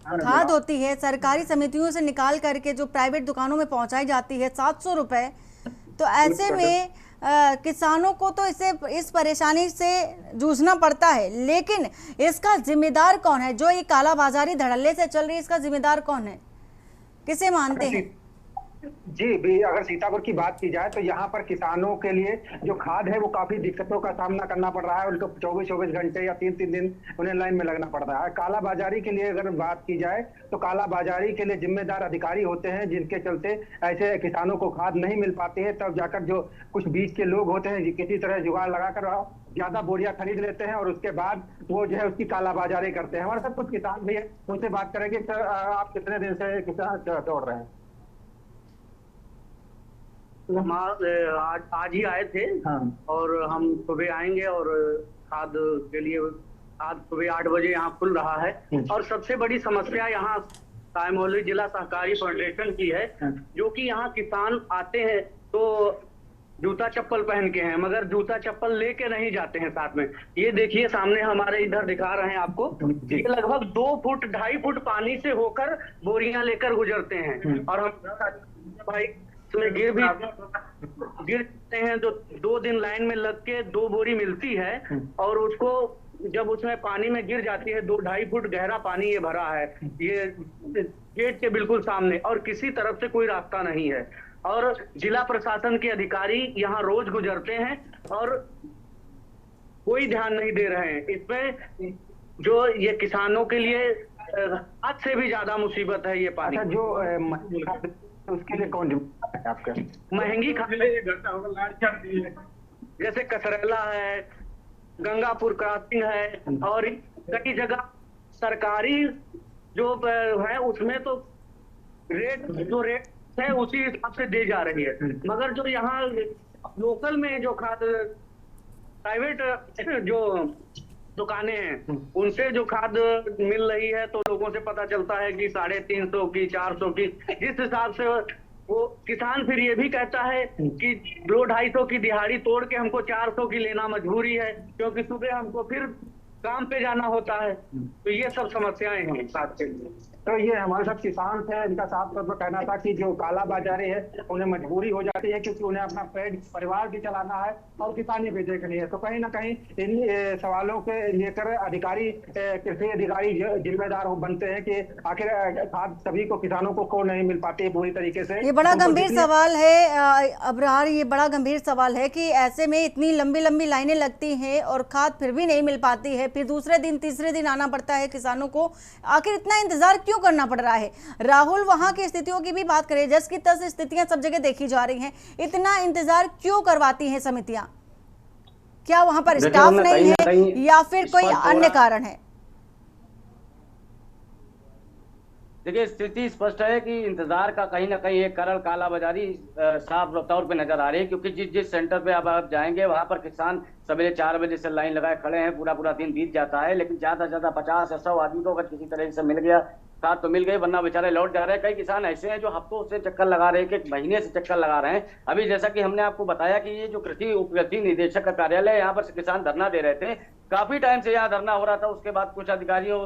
खाद होती है सरकारी समितियों से निकाल करके जो प्राइवेट दुकानों में पहुंचाई जाती है 700 रुपए, तो ऐसे में किसानों को तो इस परेशानी से जूझना पड़ता है, लेकिन इसका जिम्मेदार कौन है? जो ये कालाबाजारी धड़ल्ले से चल रही है, इसका जिम्मेदार कौन है? किसे मानते हैं? जी भी, अगर सीतापुर की बात की जाए तो यहाँ पर किसानों के लिए जो खाद है वो काफी दिक्कतों का सामना करना पड़ रहा है। उनको 24-24 घंटे या 3-3 दिन उन्हें लाइन में लगना पड़ रहा है। कालाबाजारी के लिए अगर बात की जाए तो कालाबाजारी के लिए जिम्मेदार अधिकारी होते हैं, जिनके चलते ऐसे किसानों को खाद नहीं मिल पाती है। तब जाकर जो कुछ बीच के लोग होते हैं किसी तरह जुगाड़ लगाकर ज्यादा बोरियां खरीद लेते हैं और उसके बाद वो जो है उसकी कालाबाजारी करते हैं। हमारे साथ कुछ किसान भी है, उनसे बात करेंगे। सर, आप कितने दिन से किसान दौड़ रहे हैं? आज ही आए थे। हाँ। और हम सुबह आएंगे और खाद के लिए आज सुबह 8 बजे यहाँ खुल रहा है। और सबसे बड़ी समस्या यहाँ सायमौली जिला सहकारी फेडरेशन की है, जो कि यहाँ किसान आते हैं तो जूता चप्पल पहन के हैं, मगर जूता चप्पल लेके नहीं जाते हैं साथ में। ये देखिए सामने हमारे इधर दिखा रहे हैं आपको, ये लगभग 2 फुट 2.5 फुट पानी से होकर बोरियां लेकर गुजरते हैं। और हम भाई उसमें गिरते हैं तो 2 दिन लाइन में लग के 2 बोरी मिलती है, और उसको जब उसमें पानी में गिर जाती है, 2-2.5 फुट गहरा पानी ये भरा है, ये गेट के बिल्कुल सामने, और किसी तरफ से कोई रास्ता नहीं है। और जिला प्रशासन के अधिकारी यहाँ रोज गुजरते हैं और कोई ध्यान नहीं दे रहे हैं इसमें। जो ये किसानों के लिए हद से भी ज्यादा मुसीबत है ये पानी। अच्छा, जो उसके लिए कौन जिम्मेदार है आपका? महंगी खाद जैसे कसरेला है, गंगापुर क्रॉसिंग है, और कई जगह सरकारी जो है उसमें तो जो रेट है उसी हिसाब से दे जा रही है, मगर जो यहाँ लोकल में जो खाद प्राइवेट जो दुकानें हैं उनसे जो खाद मिल रही है तो लोगों से पता चलता है कि 350 की 400 की, जिस हिसाब से वो किसान फिर ये भी कहता है कि 200-250 की दिहाड़ी तोड़ के हमको 400 की लेना मजबूरी है, क्योंकि सुबह हमको फिर काम पे जाना होता है। तो ये सब समस्याएं हैं साथ के लिए। तो ये हमारे साथ किसान थे, इनका साफ तौर पर कहना था कि जो कालाबाजारी है उन्हें मजबूरी हो जाती है, क्योंकि उन्हें अपना पेट परिवार भी चलाना है और किसानी भी देखनी है। तो कहीं ना कहीं इन सवालों के लेकर अधिकारी, कृषि अधिकारी जिम्मेदार बनते हैं कि आखिर खाद सभी को, किसानों को नहीं मिल पाती है पूरी तरीके से। ये बड़ा गंभीर सवाल है अबरार, ये बड़ा गंभीर सवाल है कि ऐसे में इतनी लंबी लंबी लाइनें लगती हैं और खाद फिर भी नहीं मिल पाती है, फिर दूसरे दिन तीसरे दिन आना पड़ता है किसानों को। आखिर इतना इंतजार क्यों करना पड़ रहा है? राहुल, वहां की स्थितियों की भी बात करें, जस की तस स्थितियां सब जगह देखी जा रही हैं, इतना इंतजार क्यों करवाती हैं समितियां? क्या वहां पर स्टाफ नहीं है या फिर कोई अन्य कारण है? देखिए, स्थिति स्पष्ट है कि इंतजार का कहीं ना कहीं एक कारण कालाबाजारी साफ तौर पे नजर आ रही है, क्योंकि जिस सेंटर पे अब आप जाएंगे वहां पर किसान सवेरे 4 बजे से लाइन लगाए खड़े हैं, पूरा दिन बीत जाता है, लेकिन ज्यादा से ज्यादा 50 या 100 आदमी को अगर किसी तरह से मिल गया खाद तो मिल गई, वरना बेचारे लौट जा रहे हैं। कई किसान ऐसे हैं जो हफ्तों से चक्कर लगा रहे हैं, कि महीने से चक्कर लगा रहे हैं। अभी जैसा कि हमने आपको बताया कि ये जो कृषि उप कृषि निदेशक का कार्यालय है, यहाँ पर किसान धरना दे रहे थे, काफी टाइम से यहाँ धरना हो रहा था। उसके बाद कुछ अधिकारियों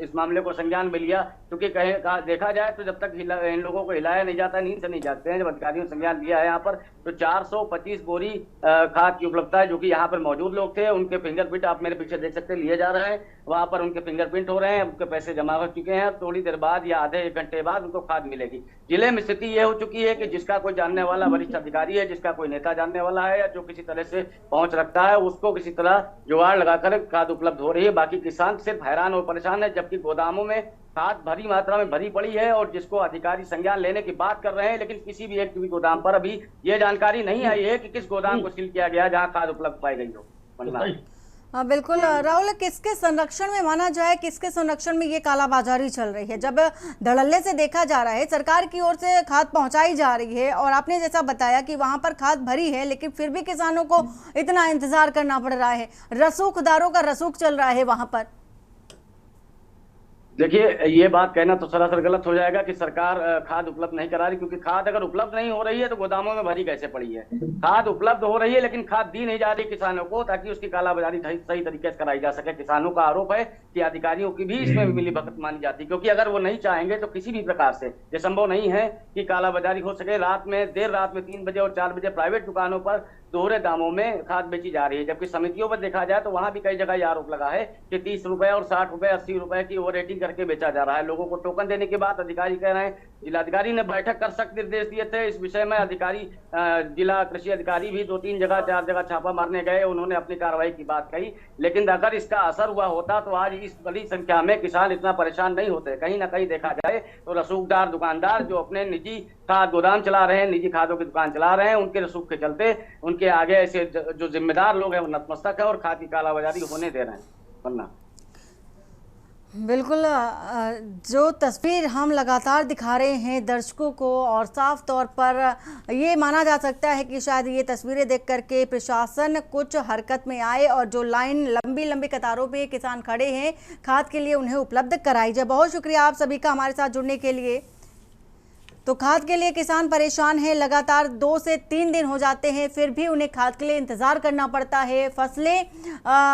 इस मामले को संज्ञान में लिया, क्योंकि देखा जाए तो जब तक इन लोगों को हिलाया नहीं जाता, नींद से नहीं जागते हैं। जब अधिकारियों ने संज्ञान लिया है यहाँ पर, तो 425 बोरी खाद की उपलब्धता है, जो कि यहाँ पर मौजूद लोग थे, उनके फिंगरप्रिंट आप मेरे पीछे देख सकते हैं लिए जा रहे हैं। वहां पर उनके फिंगरप्रिंट हो रहे हैं, उनके पैसे जमा हो चुके हैं। थोड़ी देर बाद या आधे 1 घंटे बाद उनको खाद मिलेगी। जिले में स्थिति यह हो चुकी है कि जिसका कोई जानने वाला वरिष्ठ अधिकारी है, जिसका कोई नेता जानने वाला है, या जो किसी तरह से पहुंच रखता है, उसको किसी तरह जुगाड़ लगाकर खाद उपलब्ध हो रही है। बाकी किसान सिर्फ हैरान और परेशान है, जबकि गोदामों में खाद भारी मात्रा में भरी पड़ी है, और जिसको अधिकारी संज्ञान लेने की बात कर रहे हैं, लेकिन किसी भी एक गोदाम पर अभी ये जानकारी नहीं आई है कि किस गोदाम को सील किया गया जहां खाद उपलब्ध पाई गई हो। बिल्कुल राहुल, किसके संरक्षण में माना जाए, किसके संरक्षण में ये कालाबाजारी चल रही है? जब धड़ल्ले से देखा जा रहा है, सरकार की ओर से खाद पहुंचाई जा रही है और आपने जैसा बताया कि वहां पर खाद भरी है, लेकिन फिर भी किसानों को इतना इंतजार करना पड़ रहा है। रसूखदारों का रसूख चल रहा है वहां पर। देखिए, ये बात कहना तो सरासर गलत हो जाएगा कि सरकार खाद उपलब्ध नहीं करा रही, क्योंकि खाद अगर उपलब्ध नहीं हो रही है तो गोदामों में भरी कैसे पड़ी है? खाद उपलब्ध हो रही है लेकिन खाद दी नहीं जा रही किसानों को, ताकि उसकी कालाबाजारी सही तरीके से कराई जा सके। किसानों का आरोप है कि अधिकारियों की भी इसमें मिलीभगत मानी जाती है, क्योंकि अगर वो नहीं चाहेंगे तो किसी भी प्रकार से ये संभव नहीं है कि कालाबाजारी हो सके। देर रात में 3 बजे और 4 बजे प्राइवेट दुकानों पर दोहरे दामों में खाद बेची जा रही है, जबकि समितियों पर देखा जाए तो वहां भी कई जगह ये आरोप लगा है कि 30 रुपए और 60 रुपए 80 रुपए की ओवर रेटिंग करके बेचा जा रहा है। लोगों को टोकन देने के बाद अधिकारी कह रहे हैं, जिलाधिकारी ने बैठक कर सख्त निर्देश दिए थे इस विषय में। जिला कृषि अधिकारी भी 2-3 जगह 4 जगह छापा मारने गए, उन्होंने अपनी कार्रवाई की बात कही, लेकिन अगर इसका असर हुआ होता तो आज इस बड़ी संख्या में किसान इतना परेशान नहीं होते। कहीं ना कहीं देखा जाए तो रसूखदार दुकानदार जो अपने निजी खाद गोदाम चला रहे हैं, निजी खादों की दुकान चला रहे हैं, उनके रसूख के चलते उनके आगे ऐसे जो जिम्मेदार लोग हैं वो नतमस्तक है और खाद की कालाबाजारी होने दे रहे हैं। वरना बिल्कुल, जो तस्वीर हम लगातार दिखा रहे हैं दर्शकों को, और साफ तौर पर ये माना जा सकता है कि शायद ये तस्वीरें देख करके प्रशासन कुछ हरकत में आए और जो लाइन लंबी लंबी कतारों में किसान खड़े हैं खाद के लिए, उन्हें उपलब्ध कराई जाए। बहुत शुक्रिया आप सभी का हमारे साथ जुड़ने के लिए। तो खाद के लिए किसान परेशान हैं, लगातार 2 से 3 दिन हो जाते हैं, फिर भी उन्हें खाद के लिए इंतज़ार करना पड़ता है। फसलें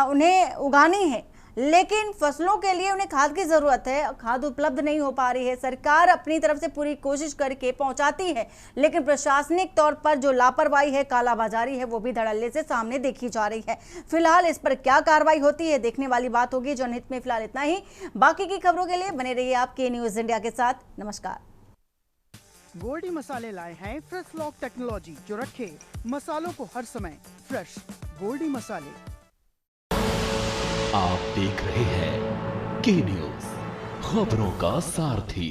उन्हें उगानी है, लेकिन फसलों के लिए उन्हें खाद की ज़रूरत है, खाद उपलब्ध नहीं हो पा रही है। सरकार अपनी तरफ से पूरी कोशिश करके पहुंचाती है, लेकिन प्रशासनिक तौर पर जो लापरवाही है, कालाबाजारी है, वो भी धड़ल्ले से सामने देखी जा रही है। फिलहाल इस पर क्या कार्रवाई होती है देखने वाली बात होगी। जनहित में फिलहाल इतना ही। बाकी की खबरों के लिए बने रहिए आप के न्यूज़ इंडिया के साथ। नमस्कार। गोल्डी मसाले लाए हैं फ्रेश लॉक टेक्नोलॉजी, जो रखे मसालों को हर समय फ्रेश। गोल्डी मसाले। आप देख रहे हैं के न्यूज़, खबरों का सारथी।